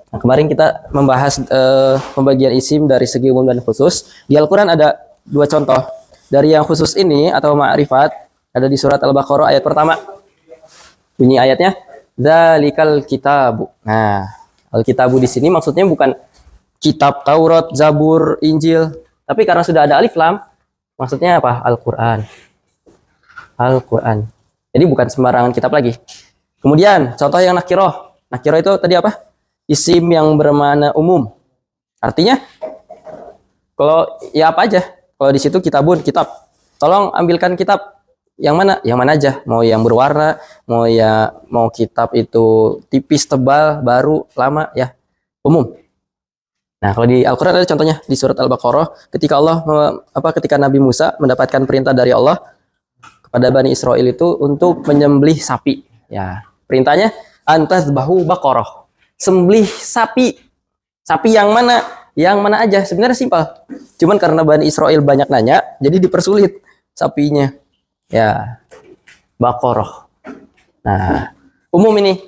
Nah, kemarin kita membahas pembagian isim dari segi umum dan khusus. Di Al-Quran ada dua contoh. Dari yang khusus ini atau ma'rifat ada di surat Al-Baqarah ayat pertama. Bunyi ayatnya, Dzalikal kitabu. Nah, Al-kitabu di sini maksudnya bukan kitab Taurat, Zabur, Injil, tapi karena sudah ada alif lam, maksudnya apa? Al-Quran. Al-Quran. Jadi bukan sembarangan kitab lagi. Kemudian contoh yang nakiroh. Nakiroh itu tadi apa? Isim yang bermakna umum. Artinya kalau ya apa aja. Kalau di situ kitabun, kitab. Tolong ambilkan kitab yang mana? Yang mana aja. Mau yang berwarna, mau kitab itu tipis, tebal, baru, lama, ya umum. Nah, kalau di Al-Quran ada contohnya di surat Al-Baqarah ketika Nabi Musa mendapatkan perintah dari Allah kepada Bani Israel itu untuk menyembelih sapi. Ya, perintahnya antazbahu baqarah. Sembelih sapi. Sapi yang mana? Yang mana aja. Sebenarnya simpel. Cuman karena Bani Israel banyak nanya, jadi dipersulit sapinya. Ya, baqarah. Nah, umum ini.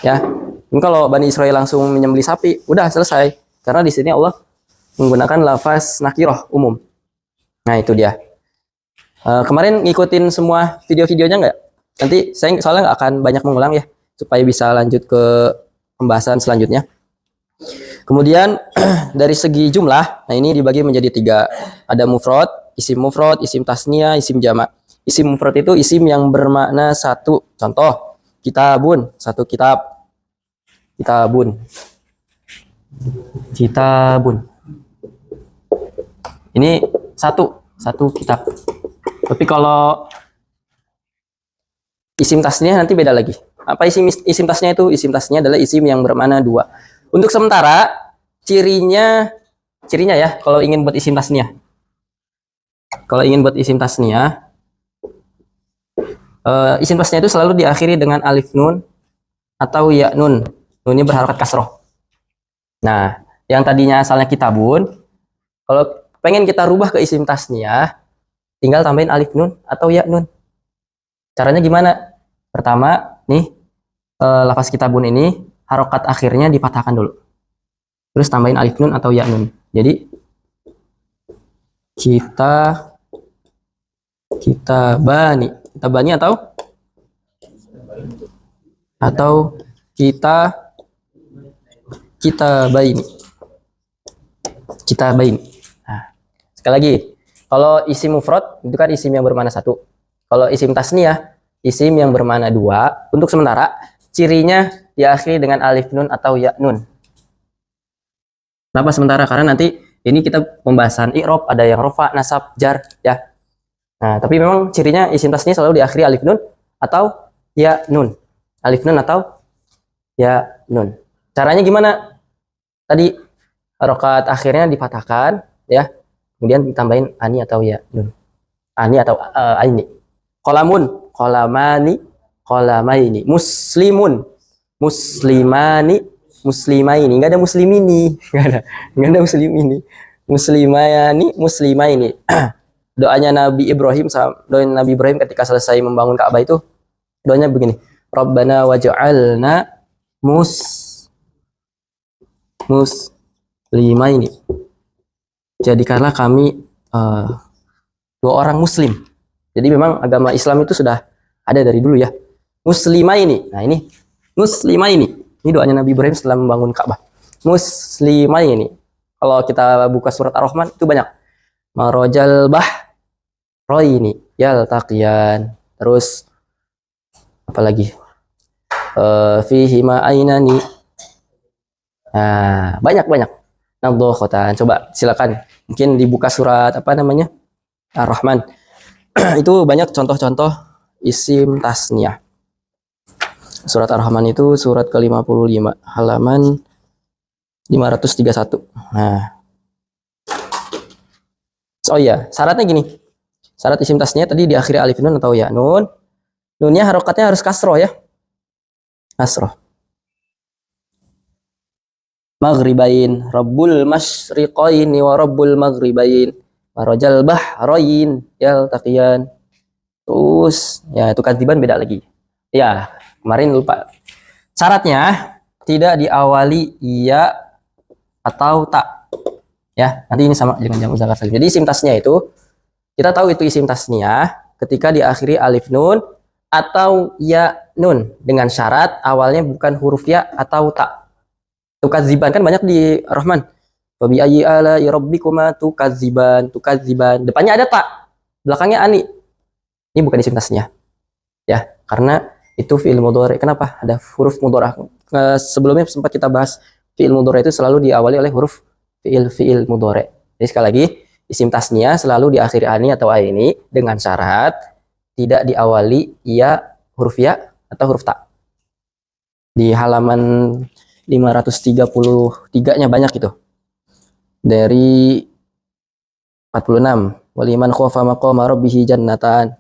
Ya. Ini kalau Bani Israel langsung menyembelih sapi, udah selesai. Karena di sini Allah menggunakan lafaz nakiroh umum. Nah, itu dia. Kemarin ngikutin semua video-videonya nggak? Nanti saya soalnya nggak akan banyak mengulang ya, supaya bisa lanjut ke pembahasan selanjutnya. Kemudian dari segi jumlah, nah ini dibagi menjadi 3. Ada mufrad, isim tasniyah, isim jamak. Isim mufrad itu isim yang bermakna satu. Contoh, kitabun, satu kitab. Kitabun. Kitabun. Ini satu kitab. Tapi kalau isim tasniyah nanti beda lagi. Apa isim tasniyah itu? Isim tasniyah adalah isim yang bermakna 2. Untuk sementara cirinya ya kalau ingin buat isim tasniyah. Kalau ingin buat isim tasniyah, isim tasniyah itu selalu diakhiri dengan alif nun atau ya nun. Nunnya berharokat kasroh. Nah, yang tadinya asalnya kitabun, kalau pengen kita rubah ke isim tasniyah, tinggal tambahin alif nun atau ya nun. Caranya gimana? Pertama, nih lafaz kitabun ini harokat akhirnya dipatahkan dulu. Terus tambahin alif nun atau ya nun. Jadi kitabani atau kitabaini. Nah, sekali lagi, kalau isim mufrad itu kan isim yang bermakna 1. Kalau isim tasniyah, isim yang bermakna 2. Untuk sementara cirinya diakhiri dengan alif nun atau ya nun. Kenapa sementara? Karena nanti ini kita pembahasan i'rab, ada yang rofa, nasab, jar, ya. Nah, tapi memang cirinya isim tasniyah selalu diakhiri alif nun atau ya nun. Alif nun atau ya nun. Caranya gimana? Tadi harokat akhirnya dipatahkan, ya. Kemudian ditambahin ani atau ya nun. Ani atau aini. Qolamun, qolamani, qolamaini. Muslimun, muslimani, muslimaini. Enggak ada muslimini. Enggak ada muslimini. Muslimayani, muslimaini. Doanya Nabi Ibrahim ketika selesai membangun Ka'bah itu doanya begini. Rabbana waj'alna muslimaini. Jadikanlah kami 2 orang muslim. Jadi memang agama Islam itu sudah ada dari dulu ya. Muslimaini. Nah, ini muslimaini. Ini doanya Nabi Ibrahim setelah membangun Ka'bah. Muslimaini. Kalau kita buka surat Ar-Rahman itu banyak. Marojal bahroini yaltaqiyan. Terus apalagi? Fihima ainani. Nah, banyak. Nadhokhatan. Coba silakan. Mungkin dibuka surat Ar-Rahman. Itu banyak contoh-contoh isim tasniyah. Surat Ar-Rahman itu surat ke-55, halaman 531. Nah. Oh iya, syaratnya gini. Syarat isim tasniyah tadi diakhiri alif nun atau ya nun. Nunnya harokatnya harus kasroh ya. Kasroh. Maghribain, Rabbul masyriqaini wa Rabbul maghribain. Marojal bahroin yaltaqiyan. Terus ya itu katiban beda lagi. Ya, kemarin lupa. Syaratnya tidak diawali ya atau tak. Ya, nanti ini sama dengan jamak muzakkar salim. Jadi isim tasniah itu kita tahu itu isim tasniah ketika diakhiri alif nun atau ya nun dengan syarat awalnya bukan huruf ya atau tak. Tukadziban kan banyak di Rahman. Wa bi ayyi ala'i rabbikuma tukadziban. Depannya ada tak, belakangnya ani. Ini bukan isim tasniah. Ya, karena itu fi'il mudhari. Kenapa? Ada huruf mudhari. Sebelumnya sempat kita bahas fi'il mudhari itu selalu diawali oleh huruf fi'il mudhari. Jadi sekali lagi, isim tasniah selalu diakhiri ani atau aini dengan syarat tidak diawali ya huruf ya atau huruf tak. Di halaman 533-nya banyak itu. Dari 46. Waliman khofa maqama rabbih jannatan.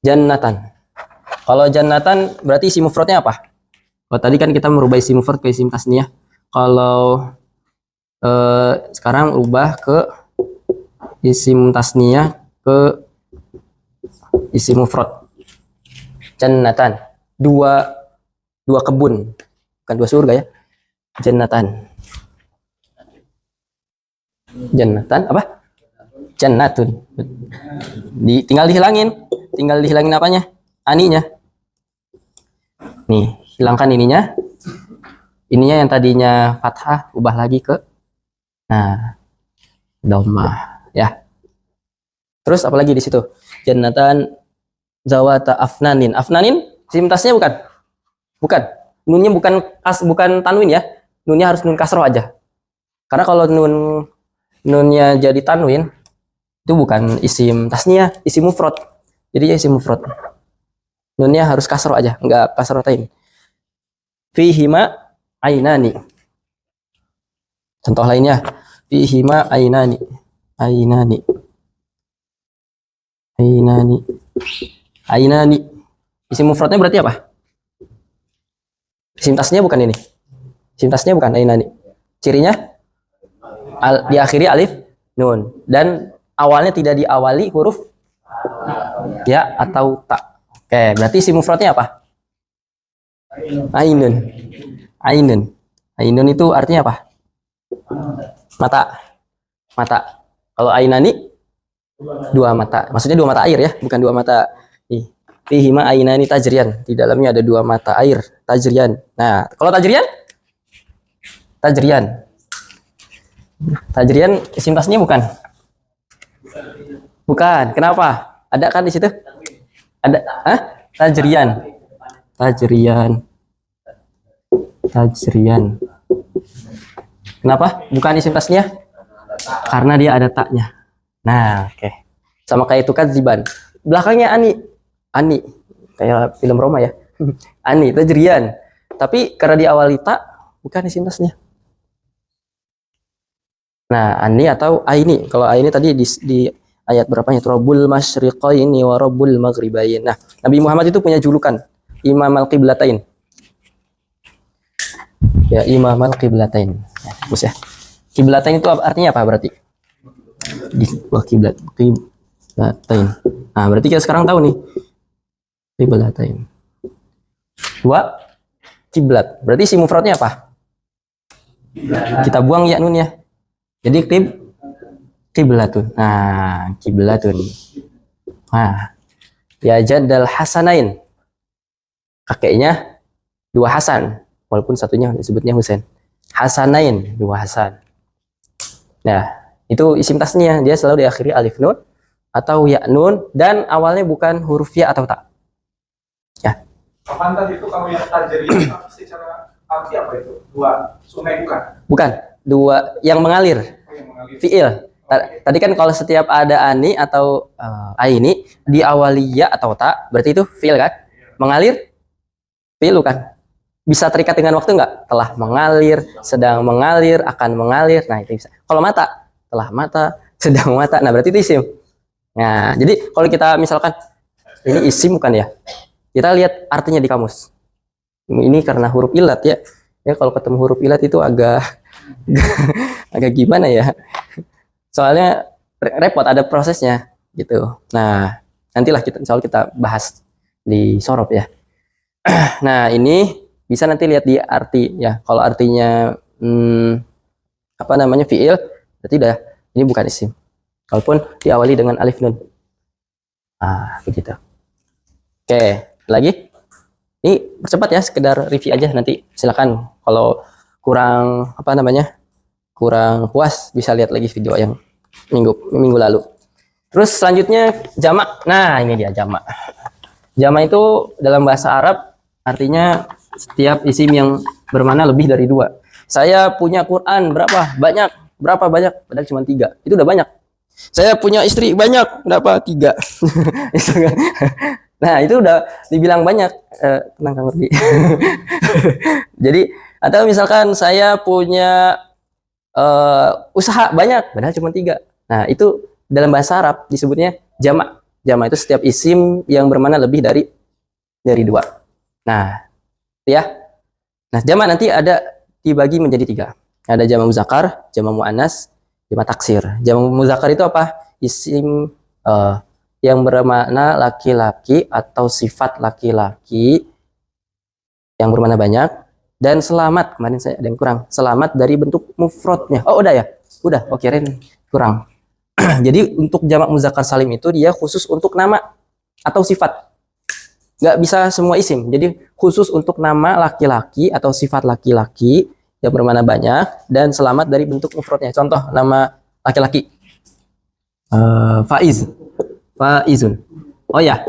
Jannatan. Kalau jannatan berarti isim mufradnya apa? Kalau tadi kan kita merubah isim mufrad ke isim tasniah. Kalau sekarang ubah ke isim tasniah ke isim mufrad. Jannatan. Dua kebun. Bukan dua surga ya. Jannatan. Jannatan apa? Jannatun. Tinggal dihilangin apanya? Aninya. Nih, hilangkan ininya. Ininya yang tadinya fathah ubah lagi ke dhammah ya. Terus apalagi di situ? Jannatan zawata afnanin. Afnanin isim tasnya bukan? Bukan. Nunnya bukan tanwin ya. Nunnya harus nun kasroh aja. Karena kalau nunnya jadi tanwin itu bukan isim tasniah, isim mufrad. Jadi isim mufrad. Nunnya harus kasroh aja, enggak kasrotain. Fihima ainani. Contoh lainnya, fihima ainani. Ainani. Ainani. Ainani. Isim mufradnya berarti apa? Isim tasniah bukan ini. Isim tasniah bukan ainani. Cirinya diakhiri alif nun dan awalnya tidak diawali huruf ya atau tak. Oke, berarti isim mufradnya apa? Ainun. Ainun. Ainun itu artinya apa? Mata. Mata. Kalau ainani dua mata. Maksudnya dua mata air ya, bukan dua mata. Nih, fihima ainani tajrian. Di dalamnya ada dua mata air, tajrian. Nah, kalau tajrian? Tajrian. Tajrian isim tasniah bukan? Bukan. Kenapa? Ada kan di situ? Ada. Hah? Tajrian. Tajrian. Tajrian. Kenapa? Bukan isim tasniah? Karena dia ada taknya. Nah, oke. Sama kayak itu kan ziban. Belakangnya ani. Ani. Kayak film Roma ya. Ani, tajrian. Tapi karena diawali tak, bukan isim tasniah. Nah, ani atau aini. Kalau aini tadi di ayat berapanya? Rabbul masyriqaini wa rabbul maghribain. Nah, Nabi Muhammad itu punya julukan Imam al-Qiblatain. Ya, Imam al-Qiblatain. Ya, bagus ya. Qiblatain itu artinya apa berarti? Di dua qiblatain. Nah, berarti kita sekarang tahu nih. Qiblatain. Dua kiblat. Berarti si mufradnya apa? Kita buang ya nun ya. Jadi qiblatun. Nah, qiblatun. Nah, ya jadal hasanain. Kakeknya dua Hasan, walaupun satunya disebutnya Husain. Hasanain, dua Hasan. Nah, itu isim tasniah, dia selalu diakhiri alif nun atau ya nun dan awalnya bukan huruf ya atau tak. Ya. Kapan tadi itu kalau yang tajrian secara arti apa itu? Dua sungai bukan? Bukan, dua yang mengalir. Fi'il. Tadi kan kalau setiap ada ani atau aini diawali ya atau tak, berarti itu fi'il kan? Mengalir fi'il kan? Bisa terikat dengan waktu nggak? Telah mengalir, sedang mengalir, akan mengalir. Nah, itu bisa. Kalau mata, telah mata, sedang mata. Nah, berarti itu isim. Nah, jadi kalau kita misalkan ini isim bukan ya? Kita lihat artinya di kamus. Ini karena huruf ilat ya. Ya kalau ketemu huruf ilat itu agak agak gimana ya? Soalnya repot, ada prosesnya gitu. Nah, nantilah kita insya Allah kita bahas di sorop ya. Nah, ini bisa nanti lihat di arti ya. Kalau artinya apa namanya fiil, berarti udah ini bukan isim. Walaupun diawali dengan alif nun. Begitu. Oke, lagi. Ini percepat ya, sekedar review aja, nanti silakan kalau kurang apa namanya kurang puas bisa lihat lagi video yang minggu lalu. Terus selanjutnya jamak. Nah, ini dia jamak. Jamak itu dalam bahasa Arab artinya setiap isim yang bermakna lebih dari dua. Saya punya Quran berapa? Banyak. Berapa banyak? Padahal cuma 3. Itu udah banyak. Saya punya istri banyak. Berapa? 3. Nah, itu udah dibilang banyak. Tenang, Kang Ngerti. Jadi, atau misalkan saya punya usaha banyak, padahal cuma 3. Nah, itu dalam bahasa Arab disebutnya jamak. Jamak itu setiap isim yang bermakna lebih dari 2. Nah, ya. Nah, jamak nanti ada dibagi menjadi 3. Ada jamak muzakkar, jamak muannas, jamak taksir. Jamak muzakkar itu apa? Isim yang bermakna laki-laki atau sifat laki-laki yang bermakna banyak, dan selamat. Kemarin saya ada yang kurang. Selamat dari bentuk mufradnya. Oh, udah ya? Udah. Oh, kirain kurang. Jadi untuk jamak muzakkar salim itu dia khusus untuk nama atau sifat. Nggak bisa semua isim. Jadi khusus untuk nama laki-laki atau sifat laki-laki yang bermakna banyak dan selamat dari bentuk mufradnya. Contoh nama laki-laki. Faiz. Faizun. Oh ya,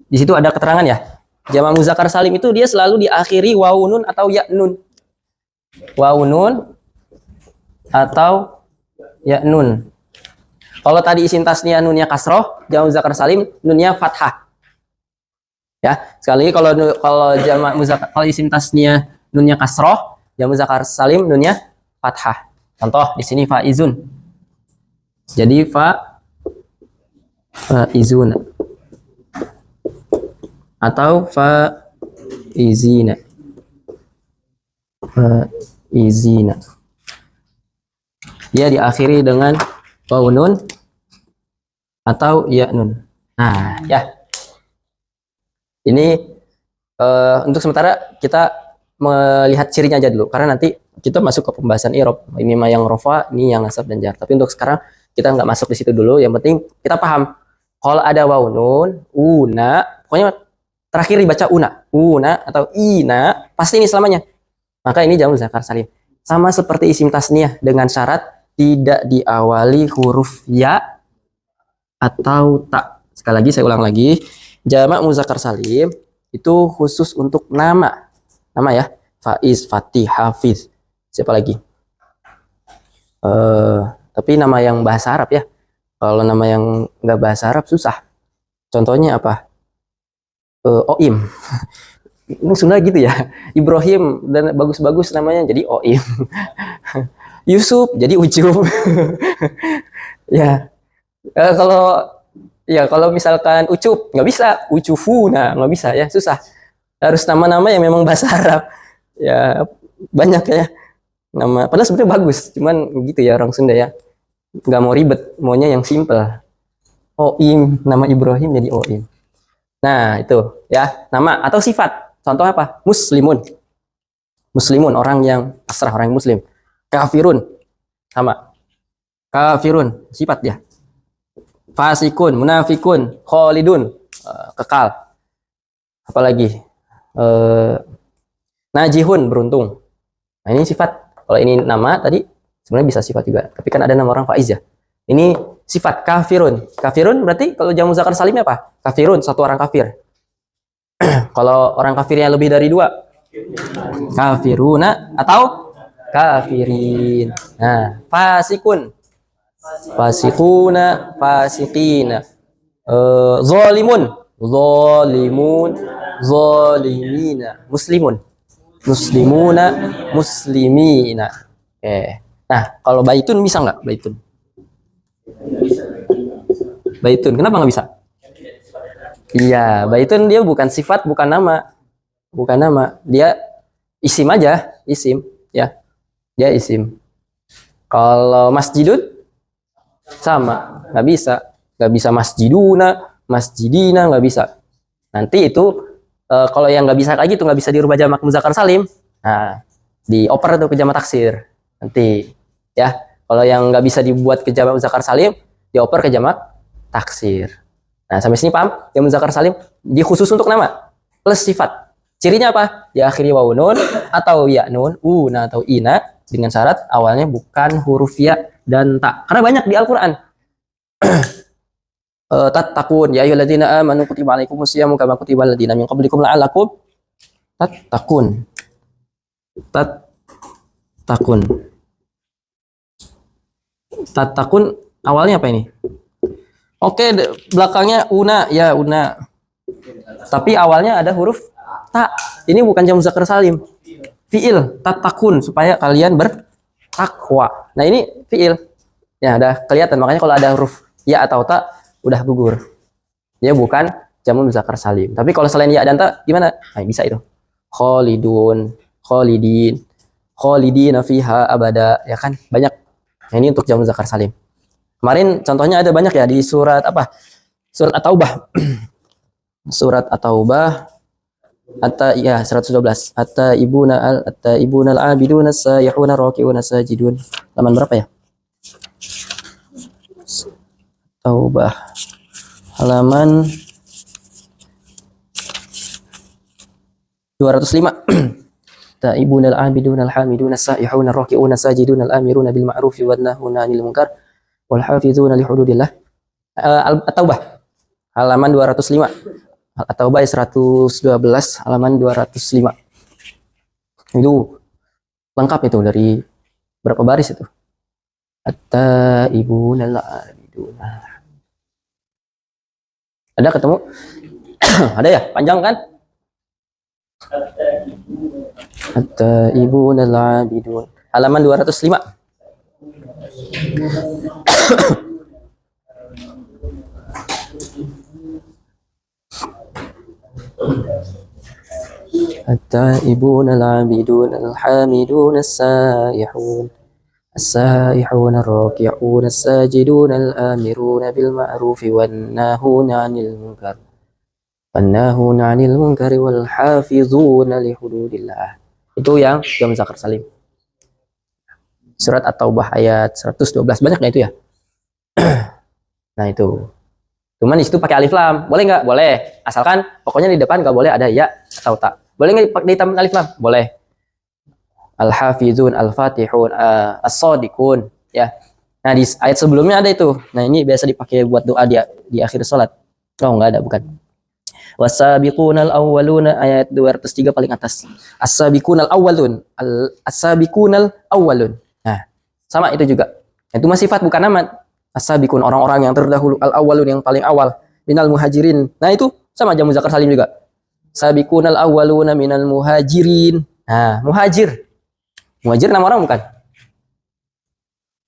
di situ ada keterangan ya. Jamak muzakkar salim itu dia selalu diakhiri wawu nun atau ya nun. Wawu nun atau ya nun. Kalau tadi isim tasniah nunnya kasroh, jamak muzakkar salim nunnya fathah. Ya, sekali lagi kalau jamak muzakkar, kalau isim tasniah nunnya kasroh, jamak muzakkar salim nunnya fathah. Contoh di sini faizun. Jadi faizuna atau faizina. Faizina. Dia diakhiri dengan wawu nun atau ya nun. Nah, ya. Ini untuk sementara kita melihat cirinya aja dulu, karena nanti kita masuk ke pembahasan i'rab. Ini mah yang rofa, ini yang nasab dan jar. Tapi untuk sekarang kita nggak masuk di situ dulu. Yang penting kita paham. Kalau ada wawu nun, una, pokoknya terakhir dibaca una atau ina, pasti ini selamanya. Maka ini jamak muzakkar salim. Sama seperti isim tasniah dengan syarat tidak diawali huruf ya atau tak. Sekali lagi saya ulang lagi, jamak muzakkar salim itu khusus untuk nama. Nama ya, Faiz, Fatih, Hafiz. Siapa lagi? Tapi nama yang bahasa Arab ya. Kalau nama yang nggak bahasa Arab susah. Contohnya apa? Oim. Ini Sunda gitu ya. Ibrahim dan bagus-bagus namanya jadi Oim. Yusuf jadi Ucup. Ya. Kalau misalkan Ucup nggak bisa, Ucufu, nah nggak bisa ya, susah. Harus nama-nama yang memang bahasa Arab. Ya banyak ya nama. Padahal sebenarnya bagus, cuman gitu ya orang Sunda ya. Nggak mau ribet, maunya yang simple. Oim, nama Ibrahim jadi Oim. Nah itu ya, nama atau sifat. Contoh apa? Muslimun. Muslimun, orang yang pasrah, orang yang muslim. Kafirun, sama. Kafirun, sifat dia. Fasikun, munafikun, khalidun, kekal. Apalagi? Najihun, beruntung. Nah ini sifat. Kalau ini nama tadi sebenarnya bisa sifat juga. Tapi kan ada nama orang Faiz ya. Ini sifat kafirun. Kafirun berarti kalau jamak muzakkar salimnya apa? Kafirun, satu orang kafir. Kalau orang kafirnya lebih dari 2, kafiruna atau kafirin. Nah, fasikun, fasikuna, fasikina. Zalimun, zalimun, zalimina. Muslimun, muslimuna, muslimina. Oke. Nah, kalau baitun bisa nggak? Baitun, kenapa nggak bisa? Iya, baitun dia bukan sifat, bukan nama. Dia isim aja, isim. Ya, dia isim. Kalau masjidun, sama. Nggak bisa masjiduna, masjidina, nggak bisa. Nanti itu Kalau yang nggak bisa kayak gitu, nggak bisa dirubah jamak muzakkar salim, nah dioper tuh ke jamak taksir nanti ya. Kalau yang nggak bisa dibuat ke jamak muzakkar salim, dioper ke jamak taksir. Nah sampai sini paham? Jamak muzakkar salim dikhusus untuk nama plus sifat. Cirinya apa? Diakhiri wawu nun atau ya nun, una atau ina dengan syarat awalnya bukan huruf ya dan tak. Karena banyak di Al-Qur'an. Tattaqun ya ayyuhalladzina amanu kutiba alaikumus syiyamu kama kutiba alladzina min qablikum la'allakum tattaqun. Tattaqun. Tattaqun awalnya apa ini? Oke, belakangnya una ya una. Tapi awalnya ada huruf ta. Ini bukan jamak muzakkar salim. Fiil tattaqun supaya kalian bertakwa. Nah, ini fiil. Ya, udah kelihatan. Makanya kalau ada huruf ya atau ta udah gugur. Dia bukan jamak muzakkar salim. Tapi kalau selain ya dan ta gimana? Nah, bisa itu. Khalidun, khalidin, khalidina fiha abada, ya kan? Banyak. Nah, ini untuk jamak muzakkar salim. Kemarin contohnya ada banyak ya di surat apa? Surat At-Taubah. Surat At-Taubah ya 112. At-taibuna al-abiduna as-saihuna raki'una sajidun. Halaman berapa ya? Taubah halaman 205. Taibuna al-abiduna al-hamiduna as-saihuna raki'una sajiduna al-amiruna bil ma'rufi wan nahuna 'anil munkar wal hafizuna li hududillah. At-Taubah halaman 205. At-Taubah 112 halaman 205. Itu lengkap itu dari berapa baris itu? At-taibuna al-abiduna. Ada ketemu? Ada ya? Panjang kan? At-taibuna al-abidun. Halaman 205. At-taibuna al-abidun al-hamidun as-saihun السائحون الراكعون الساجدون الآمرون بالمعروف والناهون عن المنكر والحافظون لحدود الله. Itu yang jamak muzakkar salim. Surat At-Taubah ayat 112. Banyak ya itu ya. Nah itu. Cuman di situ pakai alif lam. Boleh nggak? Boleh. Asalkan pokoknya di depan nggak boleh ada ya atau tak. Boleh nggak ditambah alif lam? Boleh. Al-hafizun, al-fatihun, as-sadiqun, ya. Nah, di ayat sebelumnya ada itu. Nah, ini biasa dipakai buat doa di akhir salat. Oh, enggak ada, bukan. Wasabiqunal awwaluna ayat 203 paling atas. As-sabiqunal awwalun, as-sabiqunal awwalun. Nah, sama itu juga. Itu masih sifat bukan nama. As-sabiqun orang-orang yang terdahulu, al-awwalun yang paling awal, minal muhajirin. Nah, itu sama jamak muzakkar salim juga. Sabiqunal awwaluna minal muhajirin. Nah, muhajir. Muhajir nama orang bukan?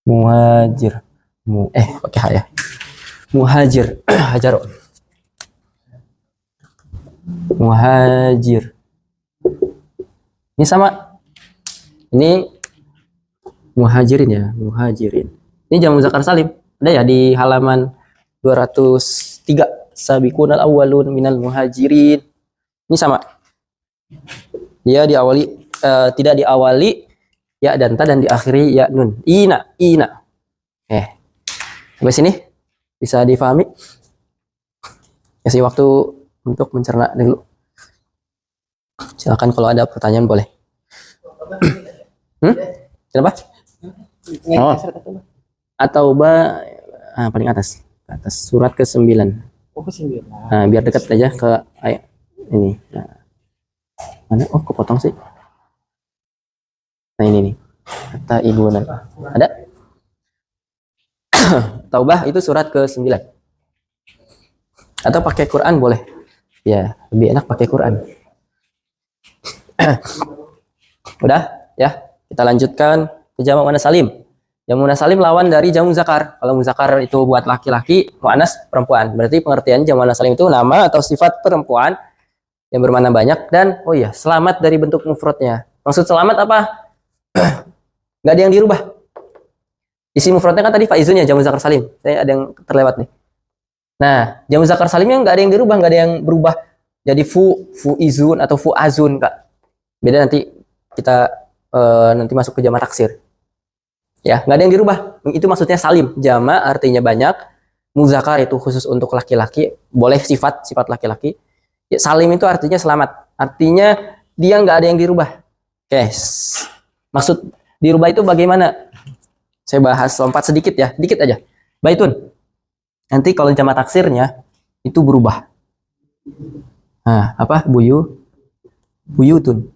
Muhajir. Pakai ha ya. Muhajir. Hajaro. Muhajir. Ini sama. Ini muhajirin ya, muhajirin. Ini jamak muzakkar salim. Ada ya di halaman 203. Sabiqunal awwalun minal muhajirin. Ini sama. Dia diawali tidak diawali ya dan ta dan diakhiri ya nun. Ina. Sampai sini bisa difahami? Kasih waktu untuk mencerna dulu. Silakan kalau ada pertanyaan boleh. Kenapa? Oh. At-Taubah paling atas. Atas surat ke-9. Oh, ke-9. Nah, biar dekat aja ke ayat ini. Nah. Mana? Oh, kepotong sih. Nah, ini nih. Kata ibu ada? Taubah itu surat ke-9. Atau pakai Quran boleh. Ya, lebih enak pakai Quran. Udah, ya. Kita lanjutkan ke jamak muannas salim. Jamak muannas salim lawan dari jamak muzakkar. Kalau muzakkar itu buat laki-laki, muannas perempuan. Berarti pengertian jamak muannas salim itu nama atau sifat perempuan yang bermakna banyak dan oh iya, selamat dari bentuk mufradnya. Maksud selamat apa? Nggak ada yang dirubah. Isi mufradnya kan tadi faizun ya, jamak muzakkar salim. Saya ada yang terlewat nih. Nah, jamak muzakkar salimnya nggak ada yang dirubah, nggak ada yang berubah jadi fuizun atau fuazun, Kak. Beda nanti kita nanti masuk ke jamak taksir. Ya, nggak ada yang dirubah. Itu maksudnya salim. Jamak artinya banyak. Muzakkar itu khusus untuk laki-laki. Boleh sifat laki-laki. Ya, salim itu artinya selamat. Artinya dia nggak ada yang dirubah. Oke. Maksud dirubah itu bagaimana? Saya bahas lompat sedikit ya. Dikit aja. Baitun. Nanti kalau jamak taksirnya itu berubah. Nah, apa? Buyutun.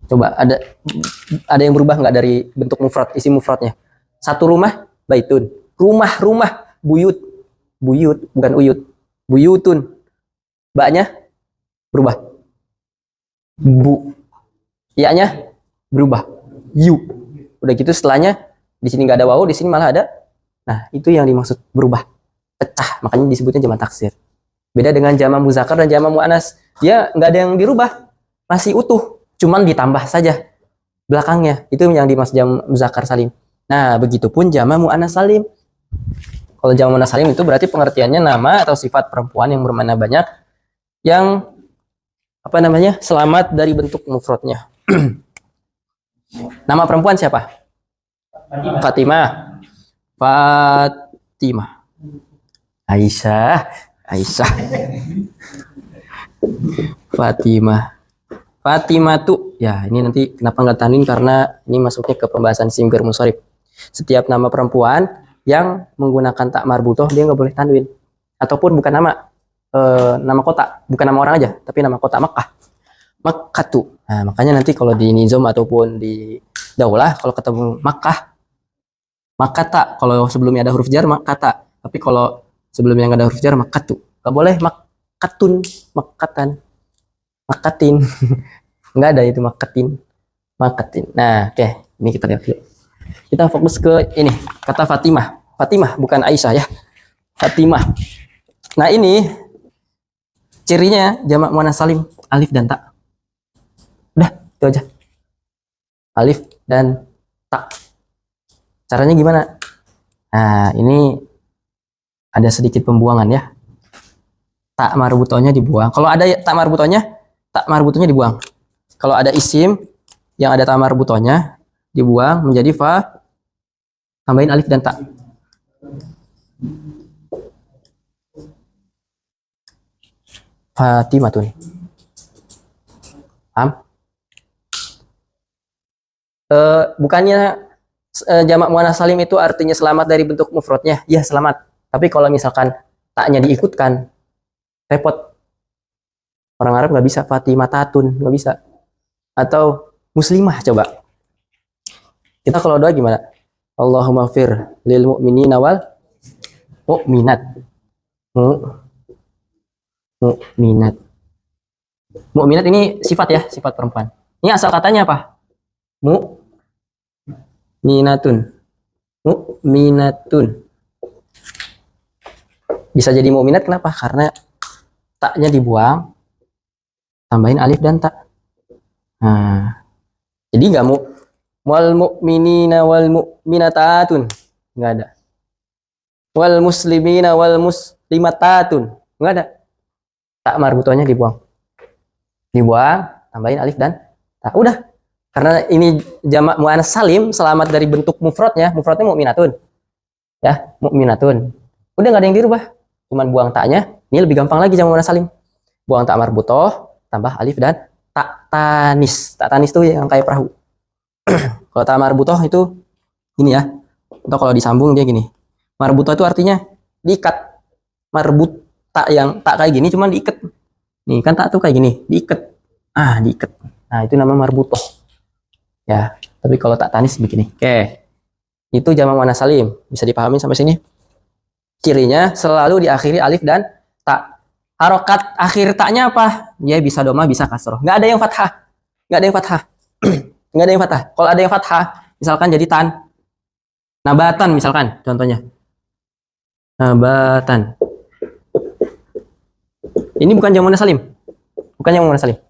Coba ada yang berubah nggak dari bentuk mufrad, isi mufradnya? Satu rumah, baitun. Rumah, buyut bukan uyut. Buyutun. Baknya berubah. Bu. Iya-nya berubah. Yu. Udah gitu setelahnya di sini nggak ada wawu, di sini malah ada. Nah, itu yang dimaksud berubah. Pecah, makanya disebutnya jamak taksir. Beda dengan jamak muzakkar dan jamak muannas. Dia nggak ada yang dirubah. Masih utuh. Cuman ditambah saja belakangnya. Itu yang dimaksud jamak muzakkar salim. Nah, begitupun jamak muannas salim. Kalau jamak muannas salim itu berarti pengertiannya nama atau sifat perempuan yang bermakna banyak yang selamat dari bentuk mufradnya. Nama perempuan siapa? Fatimah. Aisyah. Fatimah tuh ya, ini nanti kenapa nggak tanwin, karena ini masuknya ke pembahasan isim ghair munsharif. Setiap nama perempuan yang menggunakan tak marbutoh dia nggak boleh tanwin, ataupun bukan nama kota, bukan nama orang aja, tapi nama kota Makkah tuh. Nah, makanya nanti kalau di nizam ataupun di daulah kalau ketemu Makkah tak, kalau sebelumnya ada huruf jar Makkata, tapi kalau sebelumnya nggak ada huruf jar Makkatu, nggak boleh Makkatun, Makkatin. Nggak ada itu Makkatin. Nah, oke. Ini kita lihat dulu. Kita fokus ke ini. Kata Fatimah. Fatimah, bukan Aisyah ya. Fatimah. Nah, ini cirinya jamak muannas salim. Alif dan ta. Udah, itu aja. Alif dan ta. Caranya gimana? Nah, ini ada sedikit pembuangan ya. Tak marbutohnya dibuang. Kalau ada tak marbutohnya dibuang. Kalau ada isim yang ada tak marbutohnya dibuang menjadi fa, tambahin alif dan ta. Fatimatun. Paham? Bukannya jamak muannas salim itu artinya selamat dari bentuk mufradnya? Ya, selamat. Tapi kalau misalkan taknya diikutkan, repot. Orang Arab nggak bisa Fatimatatun, nggak bisa. Atau muslimah coba. Kita kalau doa gimana? Allahumma fir lil mu'minina wal mu'minat. Mu'minat. Mu'minat ini sifat ya, sifat perempuan. Ini asal katanya apa? Mu'minatun. Bisa jadi mu'minat kenapa? Karena taknya dibuang, tambahin alif dan ta. Nah, jadi nggak wal mu'minina wal mu'minatatun, nggak ada. Wal muslimina wal muslimatatun, nggak ada. Tak marbutohnya dibuang, tambahin alif dan ta. Udah, karena ini jamak muannas salim, selamat dari bentuk mufradnya mu'minatun, ya mu'minatun. Udah nggak ada yang dirubah, cuman buang taknya. Ini lebih gampang lagi jamak muannas salim. Buang tak marbutoh, tambah alif dan tak tanis. Tak tanis tuh yang kayak perahu. Kalau tak marbutoh itu gini ya. Atau kalau disambung dia gini. Marbutoh itu artinya diikat. Marbut tak yang tak kayak gini cuman diikat. Nih kan tak tuh kayak gini, diikat. Diikat. Nah, itu nama marbutoh. Ya, tapi kalau tak tanis begini. Oke. Itu jamak muannas salim. Bisa dipahami sampai sini? Cirinya selalu diakhiri alif dan tak. Harokat akhir taknya apa? Dia bisa doma, bisa kasroh. Nggak ada yang fathah. Nggak ada yang fathah. Nggak ada yang fathah. Kalau ada yang fathah, misalkan jadi tan. Nabatan misalkan, contohnya. Nabatan. Ini bukan jamak muannas salim. Bukan jamak muannas salim.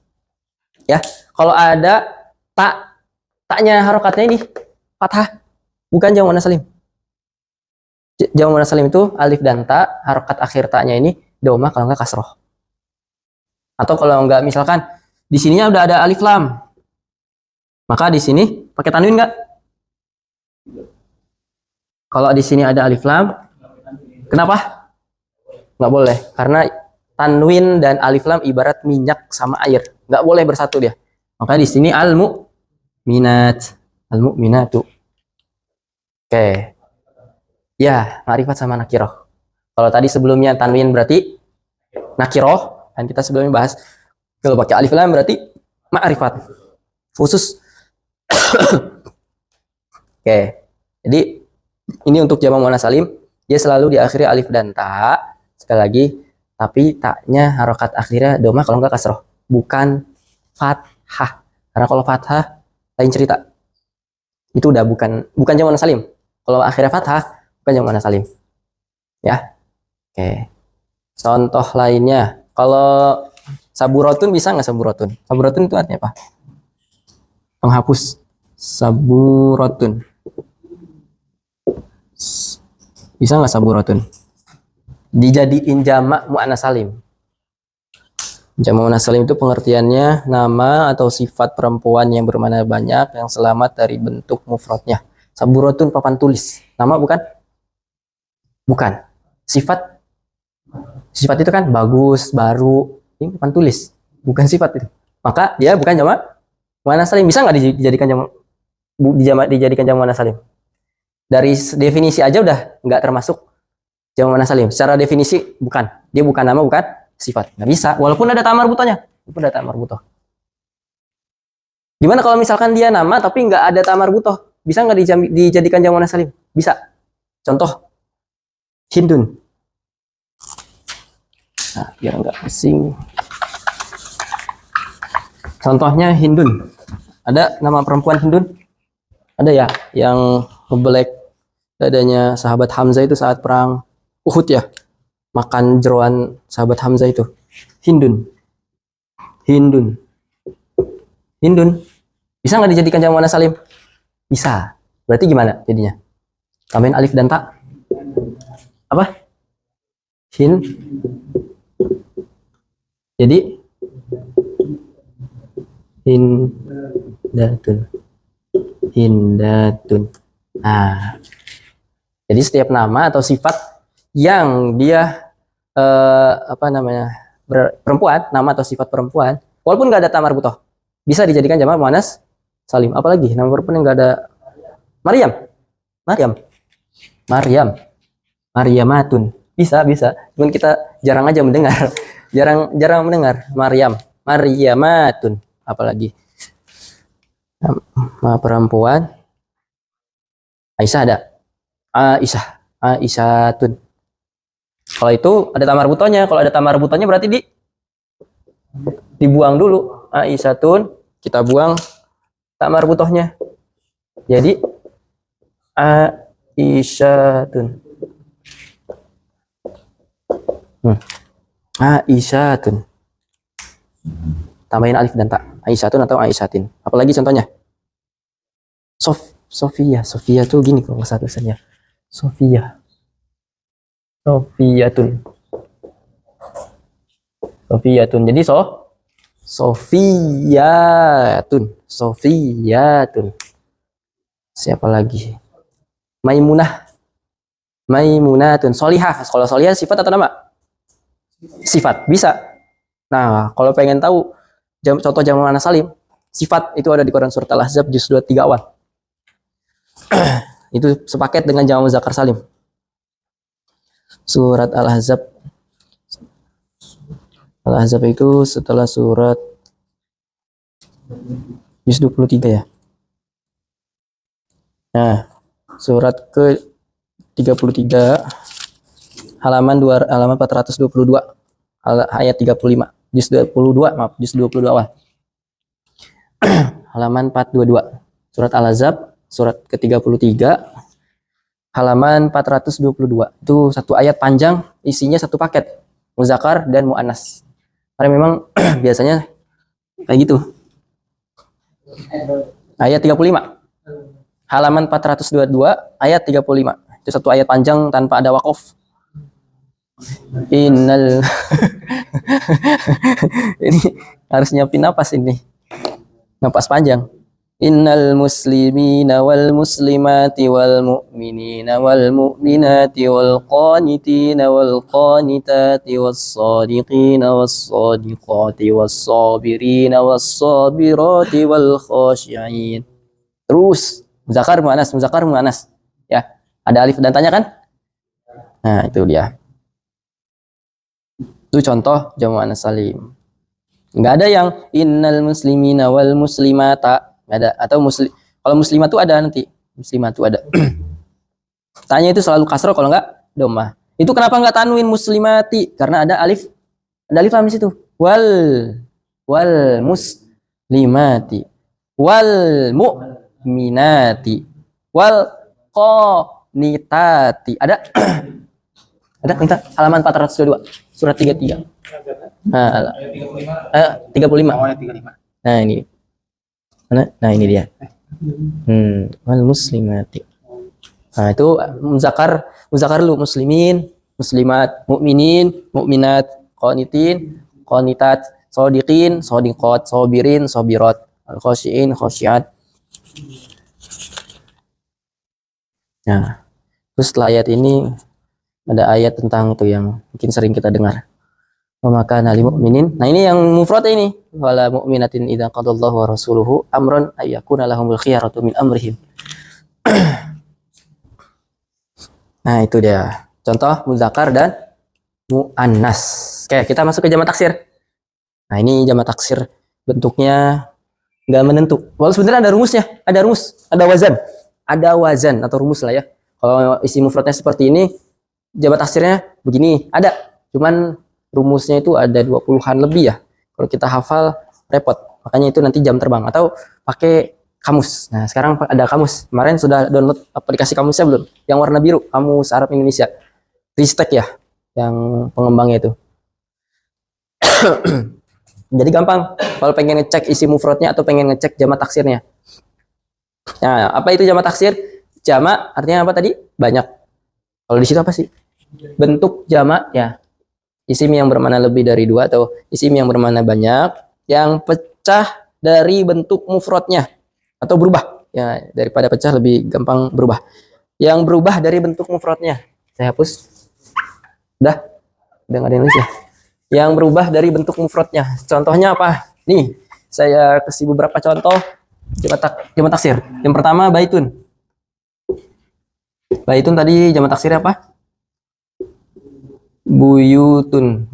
Ya, kalau ada taknya harokatnya ini fathah. Bukan jamak muannas salim. Jamak muannas salim itu alif dan ta, harokat akhir taknya ini doma kalau nggak kasroh. Atau kalau enggak misalkan di sininya udah ada alif lam, maka di sini pakai tanwin enggak? Kalau di sini ada alif lam, kenapa? Nggak boleh, karena tanwin dan alif lam ibarat minyak sama air, nggak boleh bersatu dia. Maka di sini al-mu'minat, al-mu'minatu. Oke, ya ma'rifat sama nakiroh. Kalau tadi sebelumnya tanwin berarti nakiroh, dan kita sebelumnya bahas kalau pakai alif lam berarti ma'rifat khusus. Oke, jadi ini untuk jamak muannats salim, dia selalu diakhiri alif dan ta. Sekali lagi, tapi taknya harokat akhirnya doma kalau enggak kasroh, bukan fathah. Karena kalau fathah lain cerita. Itu udah bukan jamak muannats salim. Kalau akhirnya fathah bukan jamak muannats salim. Ya. Oke. Contoh lainnya, kalau saburotun bisa nggak saburotun? Saburotun itu artinya apa? Penghapus. Saburotun. Bisa nggak saburotun? Dijadiin jamak muannats salim. Jamak muannats salim itu pengertiannya nama atau sifat perempuan yang bermakna banyak yang selamat dari bentuk mufradnya. Saburotun papan tulis. Nama bukan? Bukan. Sifat itu kan bagus, baru. Ini papan tulis. Bukan sifat itu. Maka dia bukan jamak muannats salim. Bisa nggak dijadikan jamak muannats salim? Dari definisi aja udah nggak termasuk jamak muannats salim. Secara definisi bukan. Dia bukan nama, bukan sifat. Nggak bisa. Walaupun ada ta marbutohnya. Walaupun ada ta marbutoh. Gimana kalau misalkan dia nama tapi nggak ada ta marbutoh? Bisa nggak dijadikan jamak muannats salim? Bisa. Contoh. Hindun. Nah, biar nggak pusing. Contohnya Hindun. Ada nama perempuan Hindun? Ada ya? Yang ngebelek dadanya sahabat Hamzah itu saat perang Uhud ya, makan jeroan sahabat Hamzah itu. Hindun. Bisa nggak dijadikan jamak muannats salim? Bisa. Berarti gimana jadinya? Tambahin alif dan ta. Apa? Jadi hindatun. Nah, jadi setiap nama atau sifat yang dia perempuan, nama atau sifat perempuan, walaupun nggak ada ta marbutoh, bisa dijadikan jamak muannats salim. Apalagi nama perempuan yang nggak ada Maryamatun. Bisa. Cuman kita jarang aja mendengar. jarang mendengar Maryamatun. Apalagi nama perempuan Aisyah ada. Aisyatun. Kalau itu ada ta marbutohnya. Kalau ada ta marbutohnya berarti dibuang dulu. Aisyatun, kita buang ta marbutohnya. Jadi Aisyatun. Aisyatun. Tambahin alif dan ta. Aisyatun atau Aisyatin. Apalagi contohnya? Sofia tuh gini kalau nggak salah tulisannya. Sofiatun. Jadi Sofiatun. Siapa lagi? Maimunatun. Solihah. Kalau solihah sifat atau nama? Sifat. Bisa. Nah, kalau pengen tahu contoh jamak muannats salim, sifat itu ada di Quran surat Al-Ahzab juz 23 awal. Itu sepaket dengan jamak muzakkar salim. Surat Al-Ahzab itu setelah surat juz 23 ya. Nah, surat ke 33 halaman 422 ayat 35. Juz 22 awal. Halaman 422. Surat Al-Ahzab surat ke-33 halaman 422. Itu satu ayat panjang, isinya satu paket, muzakkar dan muannas. Karena memang biasanya kayak gitu. Ayat 35. Halaman 422 ayat 35. Itu satu ayat panjang tanpa ada waqaf. Innal ini harus nyiapin napas ini. Napas panjang. Innal muslimina wal muslimati wal mu'minina wal mu'minati wal qanitina wal qanitati was sadiqina was sadiqati was sabirina was sabirati wal khashi'in. Terus muzakkar muannas. Ya, ada alif dan tanya kan? Nah, itu dia. Itu contoh jamu muannas salim. Enggak ada yang innal muslimina wal muslimata, enggak ada. Atau kalau muslimah tuh ada nanti. Muslimah tuh ada. Tanya itu selalu kasroh, kalau enggak domah. Itu kenapa enggak tanwin muslimati? Karena ada alif. Ada alif lam di situ. Wal muslimati wal mu'minati wal qanitati. Ada? Ada minta halaman 422 surat 33. Nah, 35. Oh, 35. Nah, ini. Nah, ini dia. Wal muslimati. Nah, itu muzakkar lu muslimin, muslimat, mukminin, mukminat, qanitin, qanitat, shodiqin, shodiqat, sabirin, sabirat, al-khasyiin, khasyiat. Nah, terus setelah ayat ini ada ayat tentang itu yang mungkin sering kita dengar. Wa makana lil mu'minin. Nah, ini yang mufrad ini. Wala mu'minatin idza qadallahu wa rasuluhu amran ayyakuna lahumul khiyaratu min amrihim. Nah, itu dia. Contoh muzakkar dan muannas. Oke, kita masuk ke jamak taksir. Nah, ini jamak taksir bentuknya nggak menentu. Walau sebenarnya ada rumusnya, ada rumus, ada wazan atau rumus lah ya. Kalau isi mufradnya seperti ini, jamak taksirnya begini, ada. Cuman rumusnya itu ada 20-an lebih ya. Kalau kita hafal repot. Makanya itu nanti jam terbang atau pakai kamus. Nah, sekarang ada kamus. Kemarin sudah download aplikasi kamusnya belum? Yang warna biru, Kamus Arab Indonesia. Ristek ya, yang pengembangnya itu. Jadi gampang kalau pengen ngecek isi mufradnya atau pengen ngecek jamak taksirnya. Nah, apa itu jamak taksir? Jamak artinya apa tadi? Banyak. Kalau di situ apa sih? Bentuk jamak ya. Isim yang bermakna lebih dari dua atau isim yang bermakna banyak yang pecah dari bentuk mufradnya atau berubah. Ya, daripada pecah lebih gampang berubah. Yang berubah dari bentuk mufradnya. Saya hapus. Udah nggak ada yang nulis ya. Yang berubah dari bentuk mufradnya. Contohnya apa? Nih, saya kasih beberapa contoh jamak taksir. Yang pertama baitun. Baitun tadi jamak taksirnya apa? Buyutun.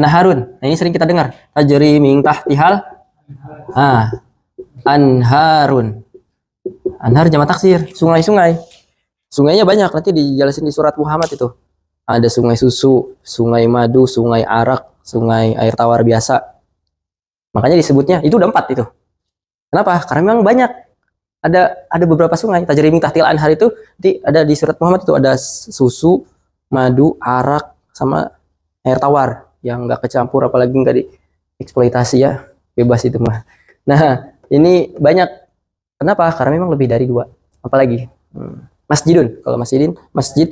Naharun. Nah, ini sering kita dengar. Tajri min tahtihal anharun. Anhar jamak taksir, sungai-sungai. Sungainya banyak, nanti dijelasin di surat Muhammad itu. Ada sungai susu, sungai madu, sungai arak, sungai air tawar biasa. Makanya disebutnya itu udah 4 itu. Kenapa? Karena memang banyak. Ada beberapa sungai. Tajri min tahtil anhar itu ada di surat Muhammad itu ada susu, madu, arak sama air tawar yang enggak kecampur apalagi enggak dieksploitasi ya. Bebas itu mah. Nah, ini banyak. Kenapa? Karena memang lebih dari 2. Apalagi masjidun. Kalau masjid.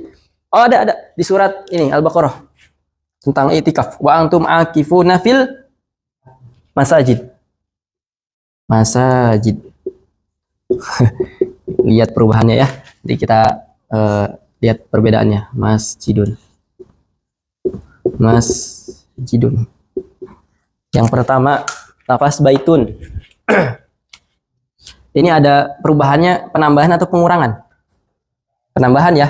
Oh, ada di surat ini Al-Baqarah tentang itikaf. Wa antum akifuna fil masajid. Lihat perubahannya ya. Jadi kita lihat perbedaannya. Masjidun. Yang pertama lafaz baitun. Ini ada perubahannya, penambahan atau pengurangan? Penambahan ya.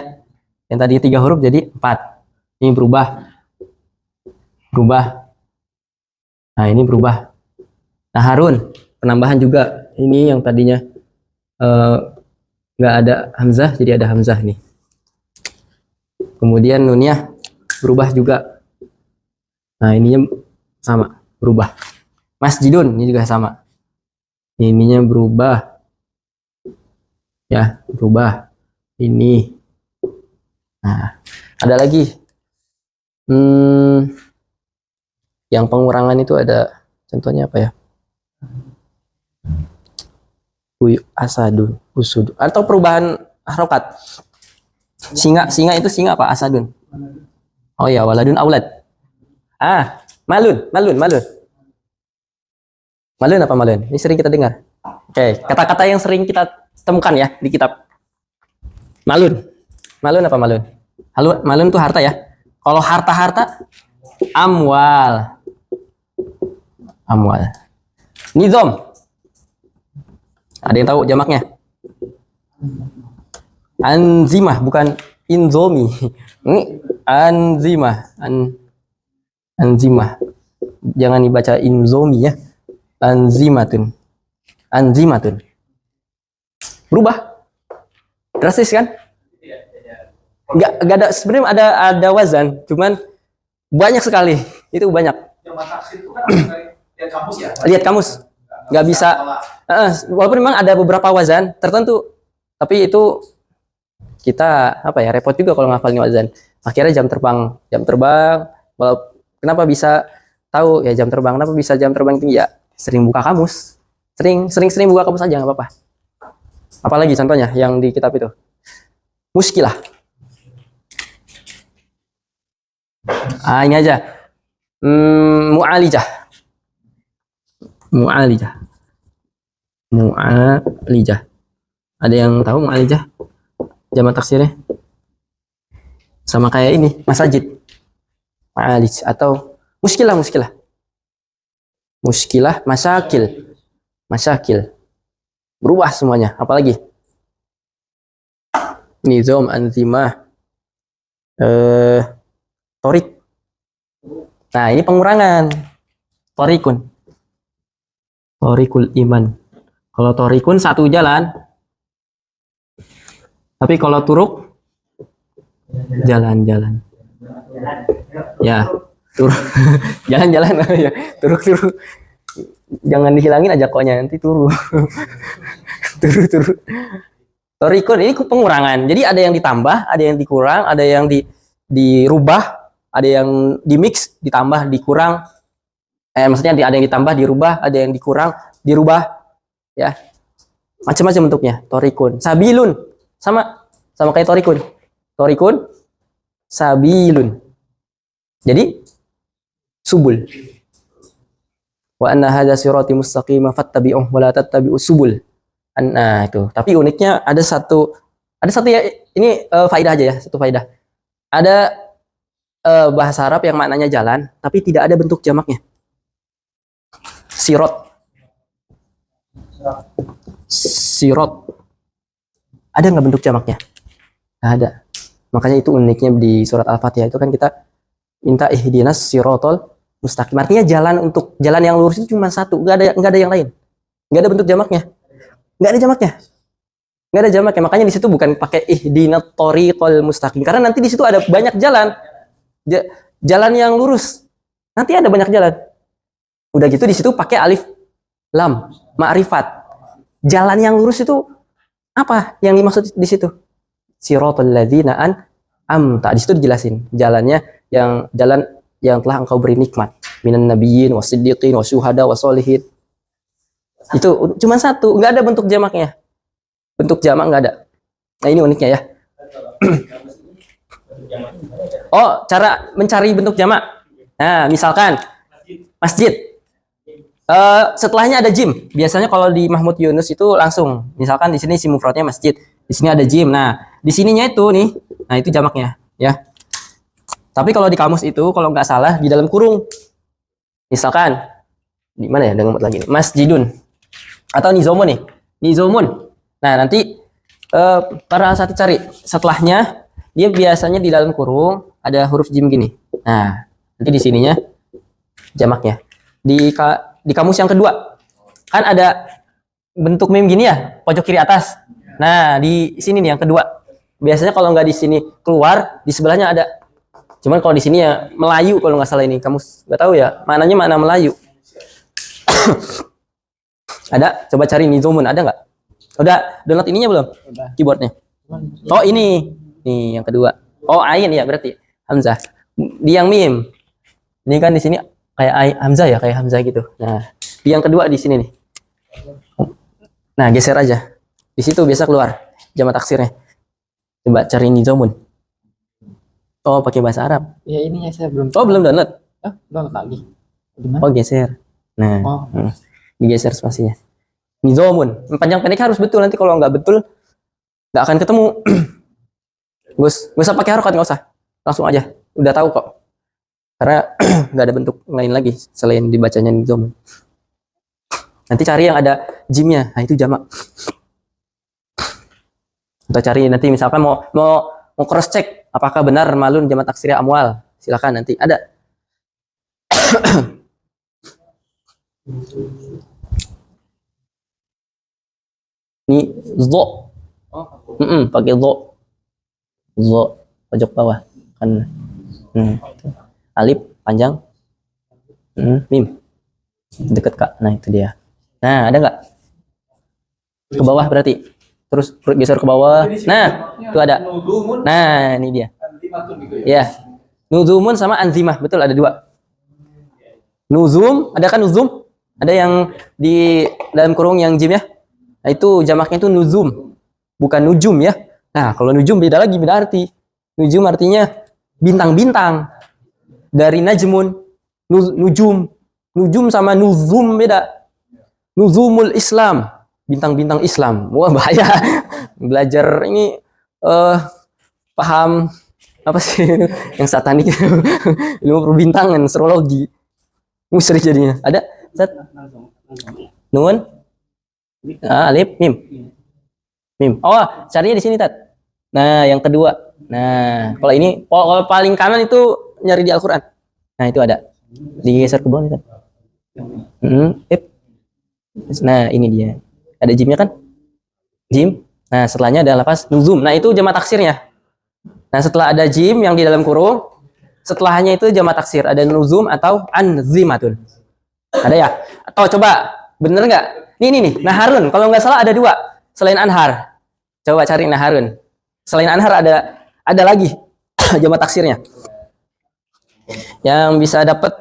Yang tadi 3 huruf jadi 4. Ini berubah. Nah, ini berubah. Nah, Harun penambahan juga. Ini yang tadinya nggak ada hamzah jadi ada hamzah nih. Kemudian nunnya berubah juga. Nah, ininya sama, berubah. Masjidun ini juga sama. Ininya berubah. Ya, berubah. Ini. Nah, ada lagi. Yang pengurangan itu ada contohnya apa ya? Asadun, usud. Atau perubahan harokat. Singa itu singa apa? Asadun. Oh ya, waladun aulad. Malun, malun, malun. Malun apa malun? Ini sering kita dengar. Oke, kata-kata yang sering kita temukan ya di kitab. Malun. Malun apa malun? Malun itu harta ya. Kalau harta-harta, amwal. Amwal. Nizam. Ada yang tahu jamaknya? Anzimah, bukan inzomi. Ini anzimah. Anzimah. Jangan dibaca inzomi ya. Anzimatun. Anzimatun. Berubah. Drastis kan? Nggak ada, sebenarnya ada wazan, cuman banyak sekali. Itu banyak. Jamak taksir itu kan lihat kamus ya. Lihat kamus. Nggak bisa. Walaupun memang ada beberapa wazan tertentu, tapi itu kita apa ya, repot juga kalau ngafalin wazan. Akhirnya jam terbang. Kenapa bisa tahu ya jam terbang? Kenapa bisa jam terbang tinggi ya? Sering buka kamus. Sering buka kamus aja, nggak apa-apa. Apalagi contohnya yang di kitab itu. Muskilah. Ini aja. Mu'alijah. Mu'alijah. Mu'alijah. Ada yang tahu mu'alijah? Jamak taksirnya? Sama kayak ini, masajid. Mu'alij atau muskilah, muskilah. Muskilah, masyakil. Masyakil. Berubah semuanya. Apalagi? Nizam, anzimah. Torik. Nah, ini pengurangan. Torikun. Torikul iman. Kalau torikun satu jalan. Tapi kalau turuk jalan-jalan. Ya, turuk. Jalan-jalan ya. Turuk-turuk. Jangan dihilangin aja koknya, nanti turu. Turu. Torikun ini pengurangan. Jadi ada yang ditambah, ada yang dikurang, ada yang dirubah, ada yang dimix, ditambah, dikurang. Maksudnya ada yang ditambah, dirubah, ada yang dikurang, dirubah. Ya. Macam-macam bentuknya. Torikun. Sabilun. Sama kayak torikun. Torikun, sabilun. Jadi subul. Wa anna hadza sirati mustaqima fattabi'uh wa la tattabi'us subul. Nah, itu. Tapi uniknya ada satu ya, ini faedah aja ya, satu faedah. Ada bahasa Arab yang maknanya jalan, tapi tidak ada bentuk jamaknya. Sirot. Sirot. Ada nggak bentuk jamaknya? Nggak ada. Makanya itu uniknya di surat Al-Fatihah itu kan kita minta ihdinas sirotol mustaqim. Artinya jalan yang lurus itu cuma satu, nggak ada yang lain. Nggak ada bentuk jamaknya. Nggak ada jamaknya. Nggak ada jamaknya. Makanya di situ bukan pakai ihdinat thoriqal mustaqim. Karena nanti di situ ada banyak jalan. Jalan yang lurus. Nanti ada banyak jalan. Udah gitu di situ pakai alif lam, ma'rifat. Jalan yang lurus itu apa yang dimaksud di situ? Siratal ladzina an'amta. Di situ dijelasin jalan yang telah engkau beri nikmat. Minan nabiyyin wasiddiqin wasyuhada wasolihin. Itu cuma satu, nggak ada bentuk jamaknya. Bentuk jamak nggak ada. Nah, ini uniknya ya. Oh, cara mencari bentuk jamak. Nah, misalkan masjid. Setelahnya ada gym. Biasanya kalau di Mahmud Yunus itu langsung. Misalkan di sini si mufradnya masjid. Di sini ada gym. Nah, di sininya itu nih. Nah, itu jamaknya, ya. Tapi kalau di kamus itu kalau nggak salah di dalam kurung. Misalkan di mana ya? Dengan lagi nih. Masjidun. Atau nizomun nih. Nizomun. Nah, nanti para saat cari setelahnya dia biasanya di dalam kurung ada huruf jim gini. Nah, nanti di sininya jamaknya. Di kamus yang kedua kan ada bentuk mim gini ya, pojok kiri atas. Nah, di sini nih yang kedua. Biasanya kalau nggak di sini keluar, di sebelahnya ada. Cuman kalau di sini ya Melayu kalau nggak salah ini kamus. Nggak tahu ya, mananya mana Melayu. Ada? Coba cari nizomun, ada nggak? Udah download ininya belum? Udah. Keyboardnya. Oh, ini. Nih yang kedua. Oh, ain ya berarti. Hamzah. Di yang mim. Ini kan di sini kayak hamzah ya, kayak hamzah gitu. Nah, di yang kedua di sini nih. Nah, geser aja. Di situ biasa keluar jamak taksirnya. Coba cari Nizomun. Oh, pakai bahasa Arab. Ya ini ya saya belum. Oh, belum download. Download lagi. Gimana? Oh, geser. Nah, Oh. digeser spasinya. Nizomun. Panjang pendek harus betul, nanti kalau nggak betul nggak akan ketemu. Gus, nggak usah pakai harokat, nggak usah. Langsung aja. Udah tahu kok. Karena nggak ada bentuk lain lagi selain dibacanya Nizomun. Nanti cari yang ada jimnya. Nah, itu jamak. Atau cari nanti misalkan mau cross check apakah benar malun jamak taksirnya amwal. Silakan nanti ada. Ini zo. Pakai zo. Zo pojok bawah kan. Alif panjang. Mim. Deket Kak. Nah, itu dia. Nah, ada nggak? Ke bawah berarti. Terus geser ke bawah. Nah, itu ada. Nuzumun, Nah, ini dia. anzimatun gitu ya. Ya. Nuzumun sama anzimah. Betul, ada dua. Nuzum, ada kan nuzum? Ada yang di dalam kurung yang jim ya? Nah, itu jamaknya itu nuzum. Bukan nujum ya. Nah, kalau nujum beda lagi, beda arti. Nujum artinya bintang-bintang. Dari najmun, nujum. Nujum sama nuzum beda. Nuzumul Islam, bintang-bintang Islam. Wah, bahaya. Belajar ini paham apa sih yang satanik itu. Ilmu perbintangan, astrologi. Musrik jadinya. Ada? Zat? Nun? Alif, mim. Mim. Oh, carinya di sini, Tat. Nah, yang kedua. Nah, kalau ini, kalau paling kanan itu nyari di Al-Quran. Nah, itu ada. Digeser ke bawah nih, Tat. Nah, ini dia. Ada jimnya kan? Jim. Nah, setelahnya ada lafaz nuzum. Nah, itu jamak taksirnya. Nah, setelah ada jim yang di dalam kurung, setelahnya itu jamak taksir. Ada nuzum atau anzimatun. Ada ya? Atau coba, bener nggak? Nih. Naharun. Kalau nggak salah ada dua. Selain anhar. Coba cari naharun. Selain anhar ada lagi jamak taksirnya. Yang bisa dapat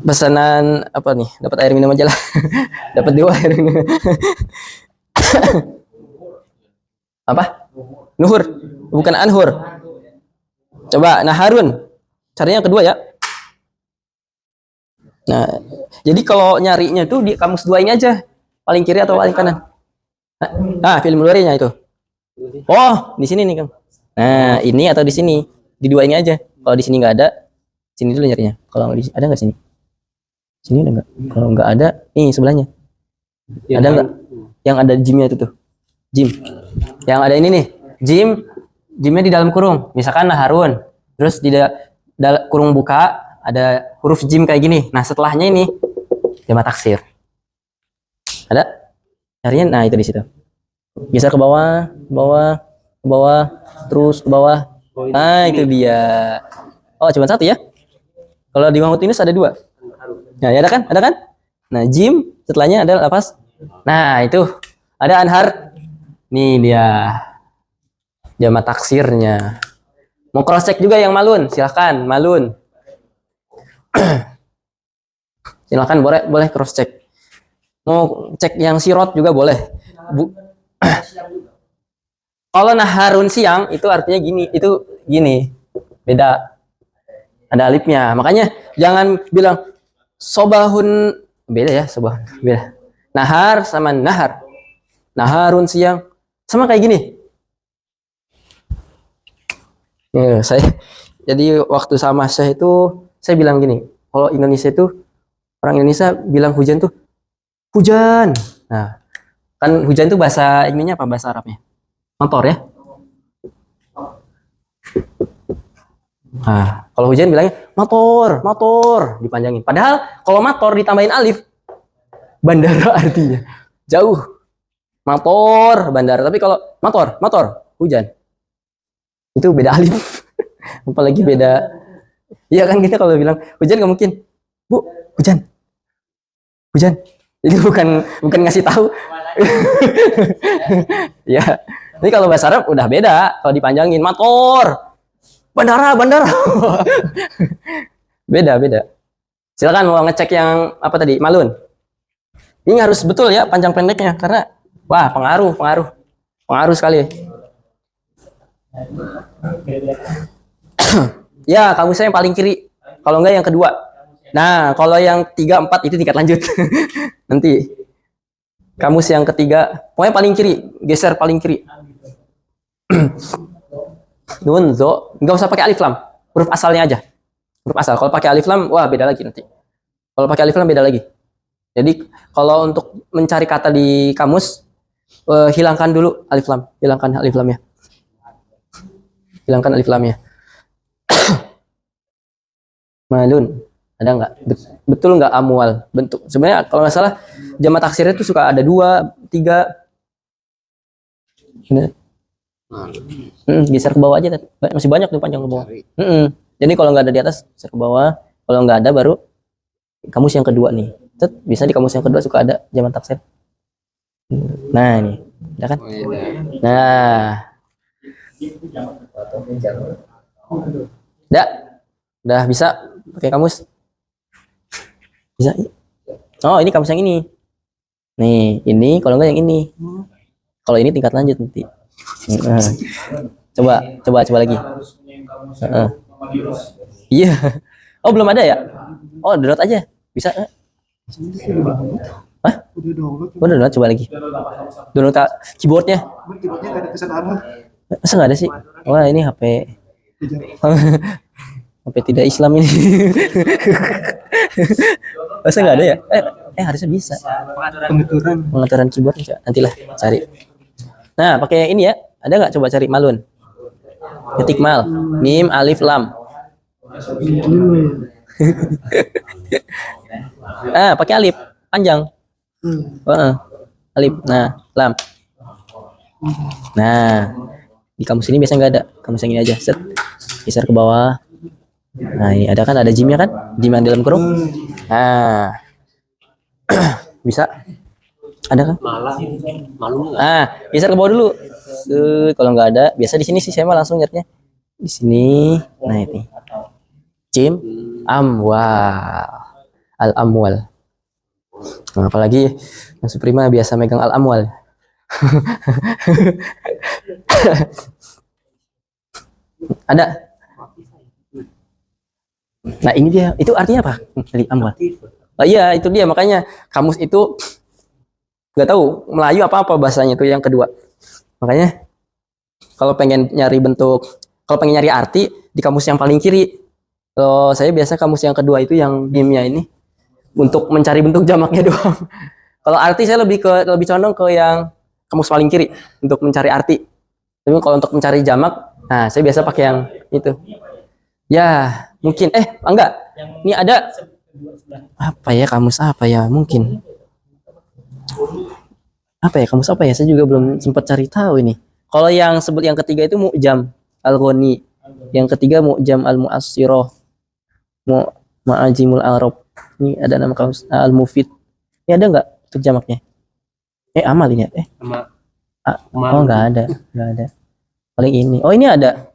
pesanan apa nih? Dapat air minum aja lah. Dapat dua air minum. Apa? Nuhur, bukan anhur. Coba naharun. Caranya yang kedua ya. Nah, jadi kalau nyarinya tuh di kamus dua ini aja. Paling kiri atau paling kanan? Nah, film luarnya itu. Oh, di sini nih, Kang. Nah, ini atau di sini? Di dua ini aja. Kalau di sini nggak ada, sini dulu nyarinya. Kalau ada nggak sini? Sini ada nggak? Kalau nggak ada, nih sebelahnya. Ada nggak? Yang ada jimnya itu tuh. Jim. Yang ada ini nih. Jimnya di dalam kurung. Misalkan naharun. Terus di kurung buka ada huruf jim kayak gini. Nah, setelahnya ini jamak taksir. Ada? Carinya, nah itu di situ. Geser ke bawah, terus ke bawah. Nah, itu dia. Oh, cuma satu ya? Kalau di Mahmud Yunus ada dua. Nah, ya ada kan? Nah, jim setelahnya ada lafaz. Nah, itu ada anhar. Nih dia. Jamak taksirnya. Mau cross check juga yang malun, silakan, malun. Silakan boleh cross check. Mau cek yang sirot juga boleh. Kalau naharun siang itu artinya gini. Beda. Ada alifnya. Makanya jangan bilang sobahun, beda ya, sobahun. Beda. Nahar sama nahar. Naharun siang sama kayak gini. Ya, jadi waktu sama saya itu saya bilang gini, kalau Indonesia itu orang Indonesia bilang hujan tuh hujan. Nah, kan hujan tuh bahasa ininya apa, bahasa Arabnya? Motor ya. Nah, kalau hujan bilangnya motor dipanjangin. Padahal kalau motor ditambahin alif, bandara artinya jauh. Motor, bandara. Tapi kalau motor, hujan. Itu beda alif. Apalagi beda. Iya kan, kita kalau bilang hujan nggak mungkin. Bu, hujan. Jadi bukan ngasih tahu. Ya. Ini kalau bahasa Arab udah beda. Kalau dipanjangin motor, bandara. Beda. Silakan mau ngecek yang apa tadi, malun. Ini harus betul ya panjang pendeknya karena wah, pengaruh. Pengaruh sekali. Ya, kamusnya yang paling kiri. Kalau enggak yang kedua. Nah, kalau yang 3, 4 itu tingkat lanjut. Nanti. Kamus yang ketiga, pokoknya paling kiri, geser paling kiri. Nun, zo, nggak usah pakai alif lam, huruf asalnya aja. Huruf asal. Kalau pakai alif lam, wah beda lagi nanti. Kalau pakai alif lam beda lagi. Jadi kalau untuk mencari kata di kamus, hilangkan dulu alif lam, hilangkan alif lamnya. Hilangkan alif lamnya. Malun, ada nggak? Betul nggak amwal? Bentuk. Sebenarnya kalau nggak salah jamak taksirnya itu suka ada 2, 3. Geser ke bawah aja, masih banyak tuh panjang ke bawah. Jadi kalau nggak ada di atas, geser ke bawah. Kalau nggak ada baru kamus yang kedua nih. Bisa di kamus yang kedua suka ada jamak taksir. Nah ini, ada kan? Nah, udah bisa pakai kamus. Bisa. Oh ini kamus yang ini. Nih ini kalau nggak yang ini. Kalau ini tingkat lanjut nanti. Coba lagi. Iya. Oh belum ada ya? Oh download aja. Bisa. Hah? Udah download, coba lagi. Download keyboardnya. Keyboardnya nggak ada tulisan Arab. Masa nggak ada sih? Wah ini HP. HP tidak Islam ini. Masa nggak ada ya? Harusnya bisa. Pengaturan keyboard nantilah cari. Nah pakai ini ya. Ada nggak? Coba cari malun. Ketik mal. Mim alif lam. Pakai alif panjang. Alif. Nah lam. Nah di kamus ini biasanya nggak ada. Kamus yang ini aja. Set. Geser ke bawah. Nah ini ada kan? Ada jimnya kan? Jim yang dalam kurung. Nah bisa. Ada kan? Geser ke bawah dulu. Kalau nggak ada, biasa di sini sih saya mah langsung nyertnya di sini. Nah ini jim amwal, al amwal. Nah, apalagi yang Suprema biasa megang al amwal. Ada. Nah ini dia, itu artinya apa? Al amwal. Oh iya itu dia, makanya kamus itu nggak tahu Melayu apa bahasanya itu yang kedua. Makanya kalau pengen nyari arti di kamus yang paling kiri. Kalau saya biasa kamus yang kedua itu yang mimnya ini untuk mencari bentuk jamaknya doang. Kalau arti saya lebih condong ke yang kamus paling kiri untuk mencari arti. Tapi kalau untuk mencari jamak, nah saya biasa pakai yang itu. Ya mungkin enggak. Ini ada apa ya, kamus apa ya mungkin. Apa ya kamus apa ya, saya juga belum sempat cari tahu ini. Kalau yang ketiga itu mu'jam al-ghani, yang ketiga mu'jam al-mu'assirah, ma'ajimul arab. Ini ada nama kamus al-mufid. Ini ada nggak untuk jamaknya? Amal ini oh nggak ada. Paling ini. Oh ini ada.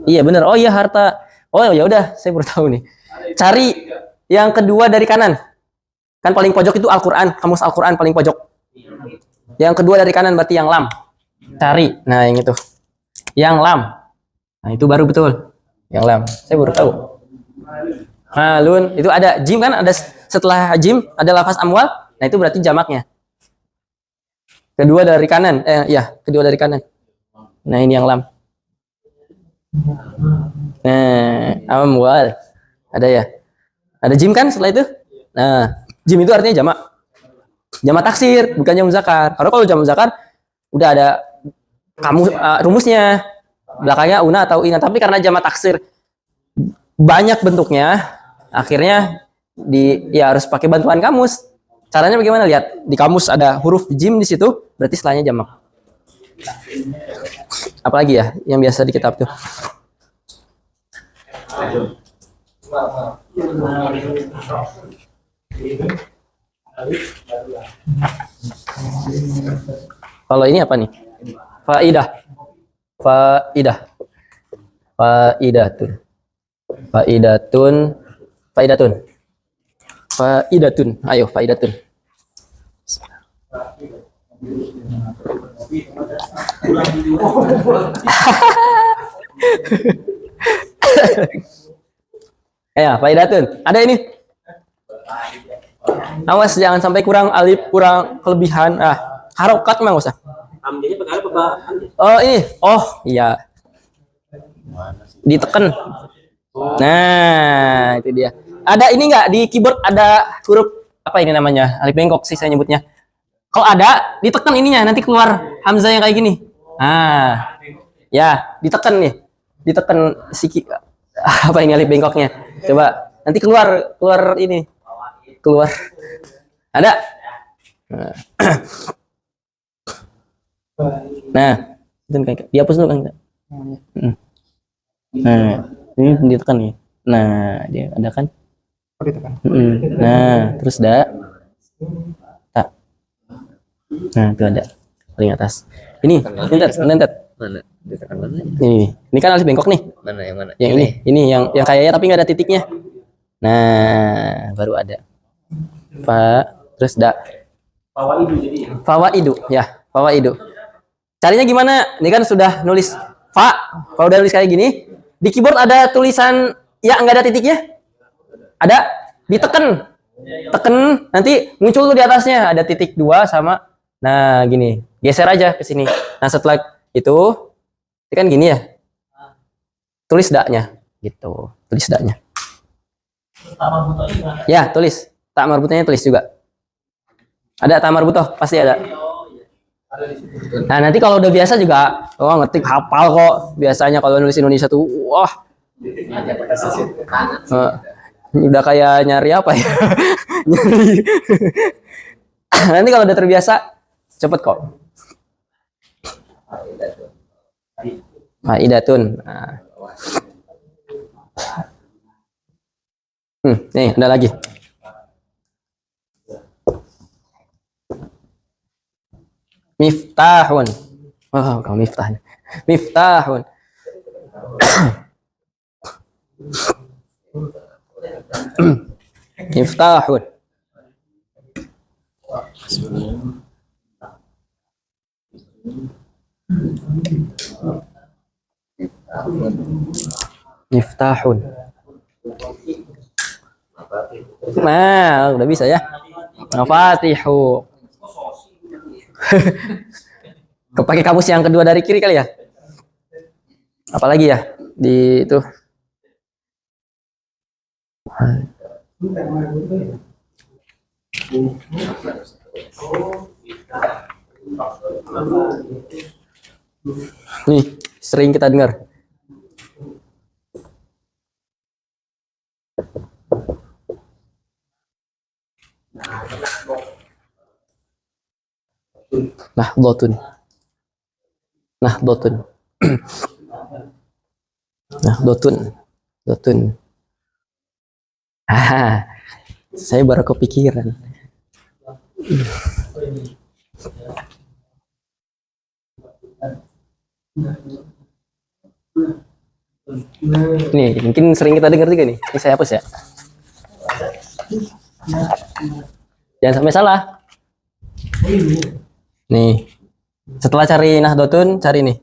Iya benar. Oh iya harta. Oh ya udah, saya baru tahu nih. Cari yang kedua dari kanan. Kan paling pojok itu Al-Quran, kamus Al-Quran paling pojok. Yang kedua dari kanan berarti yang lam. Cari, nah yang itu. Yang lam. Nah itu baru betul. Yang lam, saya baru tahu. Malun, itu ada jim kan, ada setelah jim ada lafaz amwal. Nah itu berarti jamaknya. Kedua dari kanan, kedua dari kanan. Nah ini yang lam. Nah, amwal. Ada ya? Ada jim kan setelah itu? Nah, jim itu artinya jamak. Jamak taksir, bukan jamak zakar. Karena kalau jamak zakar udah ada rumusnya. Belakangnya una atau ina, tapi karena jamak taksir banyak bentuknya, akhirnya harus pakai bantuan kamus. Caranya bagaimana? Lihat, di kamus ada huruf jim di situ, berarti setelahnya jamak. Apalagi ya yang biasa di kitab tuh? Kalau ini apa nih? Faidatun. Ayo faidatun. Ya, faidatun. Ada ini. Awas jangan sampai kurang alif, kurang kelebihan. Harokat memang usah. Hamzanya pakai apa, Pak? Oh, ini. Oh, iya. Ditekan. Nah, itu dia. Ada ini enggak di keyboard ada huruf apa ini namanya? Alif bengkok sih saya nyebutnya. Kalau ada, ditekan ininya, nanti keluar hamzah yang kayak gini. Nah, ya, ditekan nih. Ditekan apa ini alif bengkoknya. Coba, nanti keluar ini. Keluar. Ada? Nah, itu kayak dihapus dulu kan. Nah, ini ditekan nih. Nah, dia ada kan? Nah, terus tak. Nah, itu ada paling atas. Ini, nentet. Mana? Ditekan mana? Ini kan alif bengkok nih. Mana yang mana? Yang ini yang kayaknya tapi nggak ada titiknya. Nah, baru ada. Terus da. Fawaidu jadi ya. Fawaidu, ya, fawaidu. Carinya gimana? Ini kan sudah nulis fa. Kalau udah nulis kayak gini, di keyboard ada tulisan ya nggak ada titiknya. Ada, ditekan. Tekan, nanti muncul tuh di atasnya ada titik 2 sama nah gini. Geser aja ke sini. Nah, setelah itu kan gini ya. Tulis daknya gitu. Tulis daknya. Ya, tulis. Tak marbutnya tulis juga. Ada tak marbutoh, pasti ada. Nah, nanti kalau udah biasa juga ngetik hafal kok. Biasanya kalau nulis Indonesia tuh wah. Udah kayak nyari apa ya? Nyari. Nanti kalau udah terbiasa cepet kok. Faidatun. Nah. Nih ada lagi. Miftahun. Oh, kalau miftah. Miftahun. Miftahun. Miftahun. Nah, udah bisa ya. Mafatihu. Kepake kamus yang kedua dari kiri kali ya. Apalagi ya di itu. Nih, sering kita dengar. Nahdlatun. Nahdlatun. Nahdlatun. Nahdlatun. Saya baru kepikiran. Nih, mungkin sering kita dengar juga nih. Ini saya hapus ya. Jangan sampai salah. Nih. Setelah cari Nahdlatun, cari nih.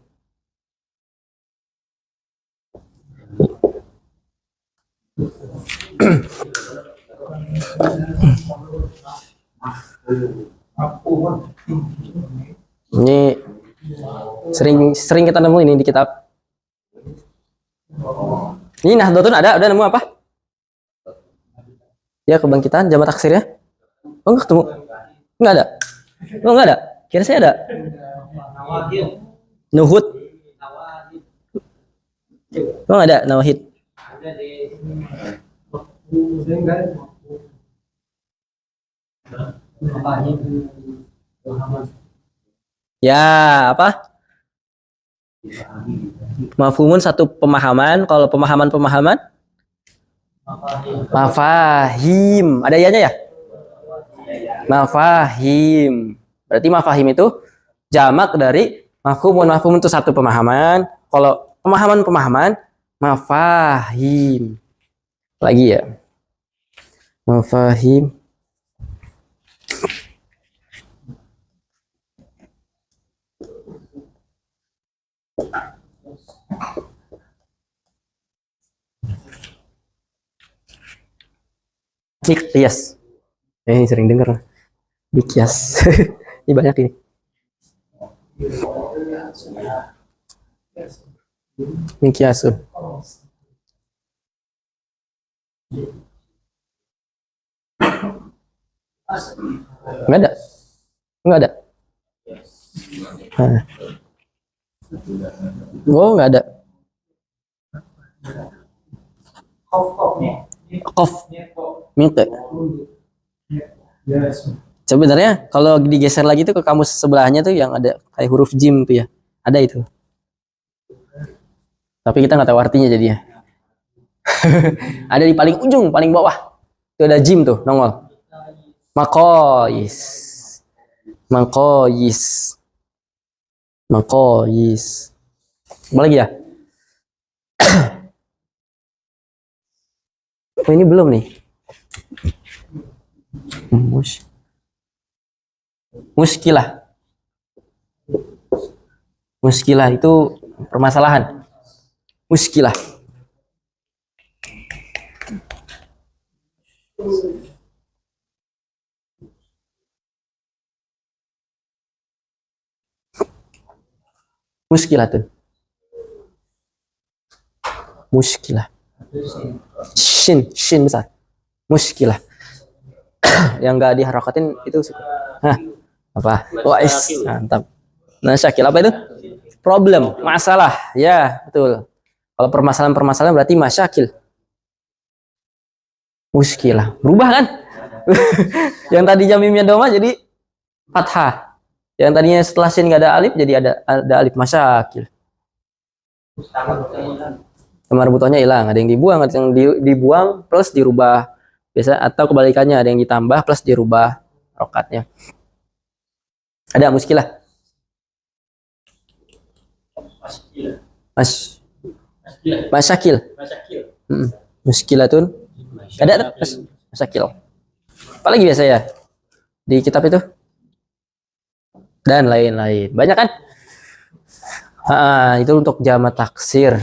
Ini sering kita nemu ini di kitab. Ini Nahdlatun ada, udah nemu apa? Ya, kebangkitan jamak taksir ya. Oh, enggak ketemu. Enggak ada. Oh, enggak ada. Kira saya ada. Nuhud. Oh, enggak ada Nawahid. Ya, apa? Mafhumun satu pemahaman. Kalau pemahaman mafahim. Ada ianya ya? Mafahim. Berarti mafahim itu jamak dari mafhumun. Mafhumun itu satu pemahaman. Kalau pemahaman mafahim. Lagi ya. Mafahim. Mikyas. Ini sering dengar. Mikyas. Ini banyak ini. Mikyasun. Enggak ada. Enggak ada. Nah. Oh, enggak ada. Kof. Minte. Sebenarnya kalau digeser lagi tuh ke kamus sebelahnya tuh yang ada kayak huruf jim tuh ya. Ada itu. Tapi kita nggak tahu artinya jadinya. Ada di paling ujung, paling bawah. Itu ada jim tuh, nongol. Makoyis. Makoyis. Makoyis. Apa lagi ya? Oh, ini belum nih. Muskilah. Muskilah itu permasalahan. Muskilah. Muskilatun. Muskilah. Shin besar. Muskilah. Yang enggak diharakatin itu suka. Hah, apa? Wais, mantap. Nah, syakil apa itu? Problem, masalah. Ya, betul. Kalau permasalahan-permasalahan berarti masyakil. Muskilah. Berubah kan? Yang tadi jamimnya doma jadi fathah. Yang tadinya setelah sin nggak ada alif jadi ada alif masyakil. Tamar butohnya hilang, ada yang dibuang, ada yang dibuang plus dirubah biasa, atau kebalikannya ada yang ditambah plus dirubah rokatnya. Ada muskilah. Masyakil. Muskilatun. Ada masyakil. Apalagi biasa ya di kitab itu dan lain-lain. Banyak kan? Itu untuk jamak taksir.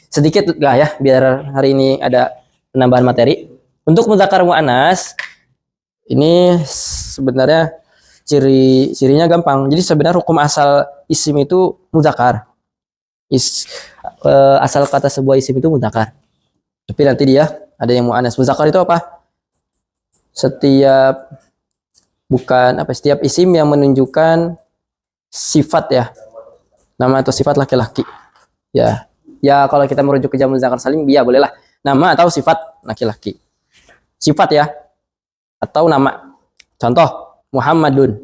Sedikit lah ya biar hari ini ada penambahan materi. Untuk mudzakkar muannas ini sebenarnya cirinya gampang. Jadi sebenarnya hukum asal isim itu mudzakkar. Asal kata sebuah isim itu mudzakkar. Tapi nanti dia ada yang muannas. Mudzakkar itu apa? Setiap isim yang menunjukkan sifat ya. Nama atau sifat laki-laki. Ya. Ya kalau kita merujuk ke jamak muzakkar salim ya bolehlah. Nama atau sifat laki-laki. Sifat ya. Atau nama. Contoh Muhammadun.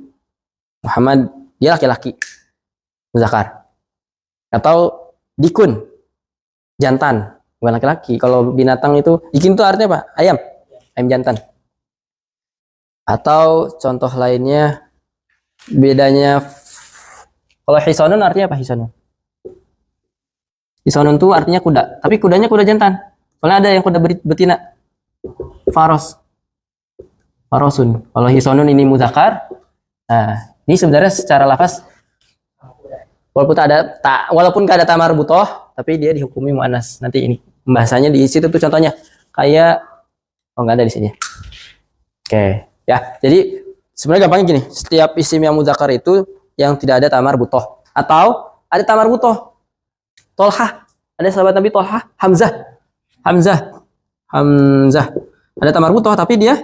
Muhammad dia laki-laki. Muzakkar. Atau dikun. Jantan, bukan laki-laki. Kalau binatang itu dikun itu artinya apa? Ayam. Ayam jantan. Atau contoh lainnya bedanya kalau hisonun artinya apa hisonun? Hisonun itu artinya kuda, tapi kudanya kuda jantan. Soalnya ada yang kuda betina. Farosun. Kalau hisonun ini muzakkar. Nah, ini sebenarnya secara lafaz walaupun gak ada tamar butoh, tapi dia dihukumi muannas. Nanti ini pembahasannya di situ tuh contohnya. Kayak nggak ada di sini. Oke, ya. Jadi sebenarnya gampangnya gini, setiap isim yang muzakkar itu yang tidak ada tamar butoh atau ada tamar butoh. Tolhah, ada sahabat Nabi Tolhah, Hamzah. Ada tamar butoh tapi dia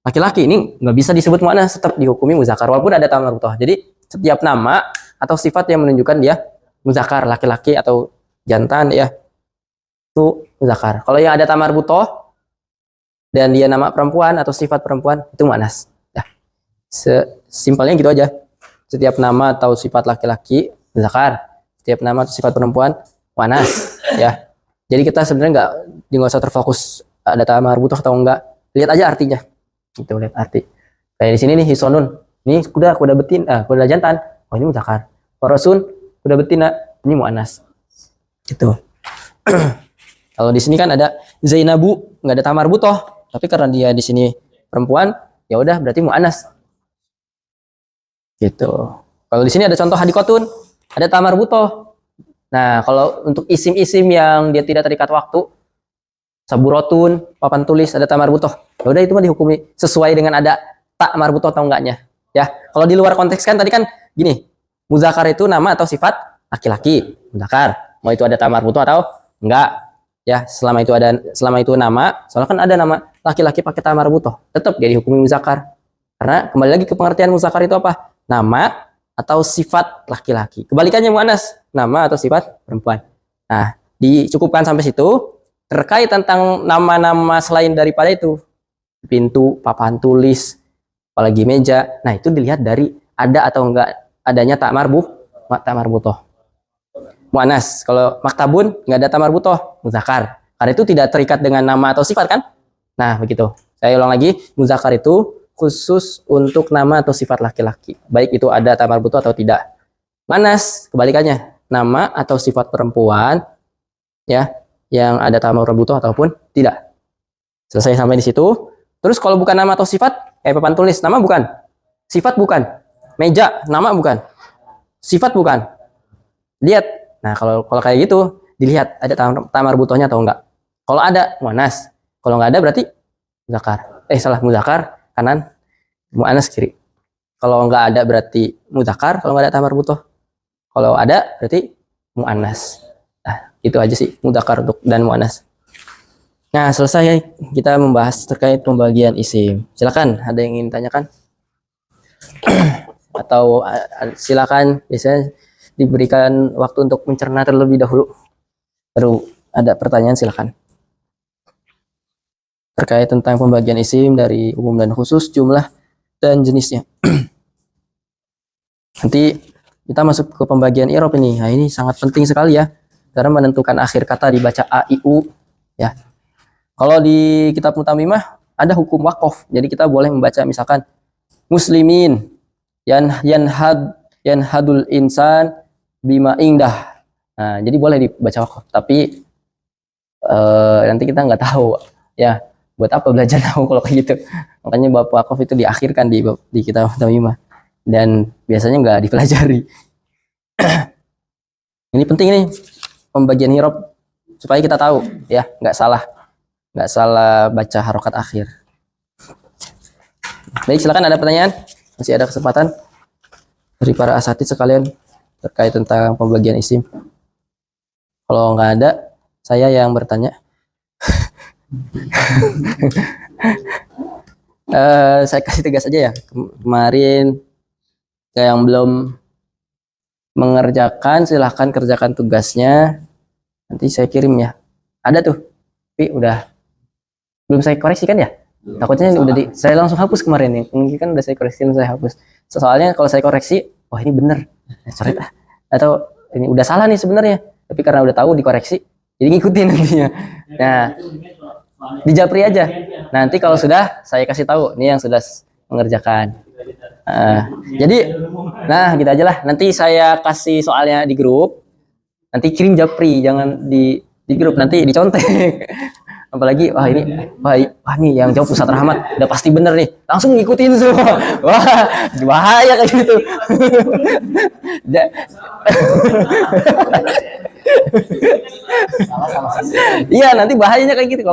laki-laki, ini nggak bisa disebut muannas, tetap dihukumi muzakkar walaupun ada tamar butoh. Jadi setiap nama atau sifat yang menunjukkan dia muzakkar, laki-laki atau jantan ya itu muzakkar. Kalau yang ada tamar butoh dan dia nama perempuan atau sifat perempuan itu muannas. Ya. Simpelnya gitu aja. Setiap nama atau sifat laki-laki muzakkar, setiap nama atau sifat perempuan muannas ya. Jadi kita sebenarnya nggak usah terfokus ada tamar butoh atau enggak. Lihat aja artinya. Gitu, lihat arti. Kayak di sini nih hisonun. Ini kuda betina, kuda jantan. Oh ini muzakkar. Farasun kuda betina, ini muannas. Gitu. Kalau di sini kan ada Zainabu, nggak ada tamar butoh, tapi karena dia di sini perempuan, ya udah berarti muannas. Gitu. Kalau di sini ada contoh hadikotun, ada tamar butoh. Nah, kalau untuk isim-isim yang dia tidak terikat waktu, saburotun, papan tulis, ada ta marbutoh. Ya udah itu mah dihukumi sesuai dengan ada ta marbutoh atau enggaknya. Ya, kalau di luar konteks kan tadi kan gini, muzakar itu nama atau sifat laki-laki, muzakar. Mau itu ada ta marbutoh atau enggak. Ya, selama itu nama, soalnya kan ada nama laki-laki pakai ta marbutoh, tetap dia dihukumi muzakar. Karena kembali lagi ke pengertian muzakar itu apa? Nama atau sifat laki-laki. Kebalikannya muannas, nama atau sifat perempuan. Nah, dicukupkan sampai situ. Terkait tentang nama-nama selain daripada itu, pintu, papan tulis, apalagi meja. Nah, itu dilihat dari ada atau enggak adanya ta marbutoh. Muannas, kalau maktabun nggak ada ta marbutoh, muzakar. Karena itu tidak terikat dengan nama atau sifat kan? Nah, begitu. Saya ulang lagi, muzakar itu khusus untuk nama atau sifat laki-laki. Baik itu ada ta marbutoh atau tidak. Muannas, kebalikannya, nama atau sifat perempuan ya, yang ada ta marbutoh ataupun tidak. Selesai sampai di situ. Terus kalau bukan nama atau sifat, kayak papan tulis, nama bukan, sifat bukan, meja, nama bukan, sifat bukan. Lihat. Nah, kalau kayak gitu, dilihat ada ta marbutohnya atau enggak. Kalau ada, muannas. Kalau enggak ada berarti muzakar. Muzakar kanan, muannas kiri. Kalau enggak ada berarti muzakar, kalau enggak ada ta marbutoh. Kalau ada berarti muannas. Nah, itu aja sih muzakar untuk dan muannas. Nah, selesai kita membahas terkait pembagian isim. Silakan, ada yang ingin tanyakan? Atau silakan, biasanya diberikan waktu untuk mencerna terlebih dahulu. Baru ada pertanyaan, silakan. Terkait tentang pembagian isim dari umum dan khusus, jumlah dan jenisnya. Nanti kita masuk ke pembagian i'rab ini. Nah, ini sangat penting sekali ya, karena menentukan akhir kata dibaca a, i, u ya. Kalau di kitab Mutamimah ada hukum waqaf. Jadi kita boleh membaca misalkan muslimin, yanhadul insan bima indah. Nah, jadi boleh dibaca waqaf. Tapi nanti kita nggak tahu ya buat apa belajar tahu kalau kayak gitu. Makanya bab waqaf itu diakhirkan di kitab Mutamimah dan biasanya nggak dipelajari. Ini penting nih pembagian i'rab supaya kita tahu ya, nggak salah baca harokat akhir. Baik, silakan, ada pertanyaan? Masih ada kesempatan dari para asatidz sekalian terkait tentang pembagian isim. Kalau nggak ada, saya yang bertanya. Saya kasih tegas aja ya. Kemarin yang belum mengerjakan, silahkan kerjakan tugasnya. Nanti saya kirim ya. Ada tuh, tapi udah belum saya koreksi kan ya? Takutnya saya langsung hapus kemarin nih. Mungkin kan udah saya koreksi dan saya hapus. Soalnya kalau saya koreksi, wah ini bener, coret ah. Atau ini udah salah nih sebenarnya. Tapi karena udah tahu dikoreksi, jadi ngikutin nantinya. Nah, dijapri aja. Nanti kalau sudah, saya kasih tahu. Ini yang sudah mengerjakan. Jadi, nah gitu aja lah. Nanti saya kasih soalnya di grup. Nanti kirim japri, jangan di grup, nanti dicontek. Apalagi wah ini yang jawab Ustaz Rahmat udah pasti bener nih, langsung ngikutin semua. Wah, bahaya kayak gitu. Iya, nanti bahayanya kayak gitu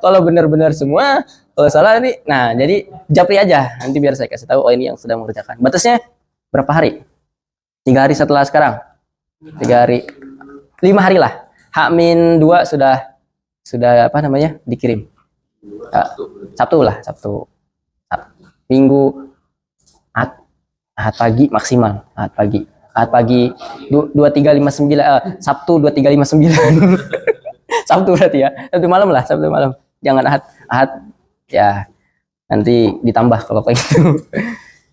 kalau benar-benar semua, kalau salah nih. Nah, jadi japri aja nanti biar saya kasih tahu, oh ini yang sudah mengerjakan. Batasnya berapa hari? 3 hari setelah sekarang. 3 hari. 5 hari lah. H-2 sudah apa namanya dikirim. Sabtu. Minggu Ahad pagi maksimal. Ahad pagi 2359 Sabtu 2359. Sabtu berarti ya. Sabtu malam. Jangan Ahad ya. Nanti ditambah kalau kayak gitu.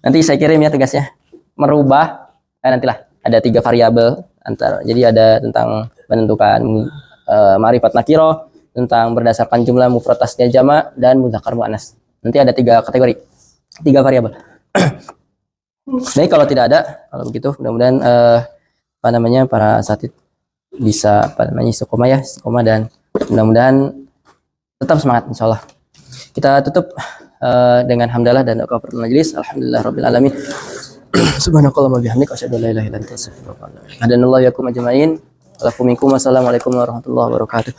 Nanti saya kirim ya tugasnya. Merubah nantilah ada 3 variabel antara. Jadi ada tentang menentukan ma'rifat nakiro, tentang berdasarkan jumlah mufrad tasniah jama dan mudzakkar muannas. Nanti ada 3 kategori, 3 variabel. Baik, kalau tidak ada, kalau begitu mudah-mudahan para asatidz bisa istiqomah dan mudah-mudahan tetap semangat insyaallah. Kita tutup dengan hamdalah dan kafaratul majlis. Alhamdulillahirabbil alamin. Subhanakallahumma bihamdika asyhadu an la ilaha illa anta astaghfiruka wa atubu ilaik. Hadanallahu yakum ajmain. Assalamualaikum warahmatullahi wabarakatuh.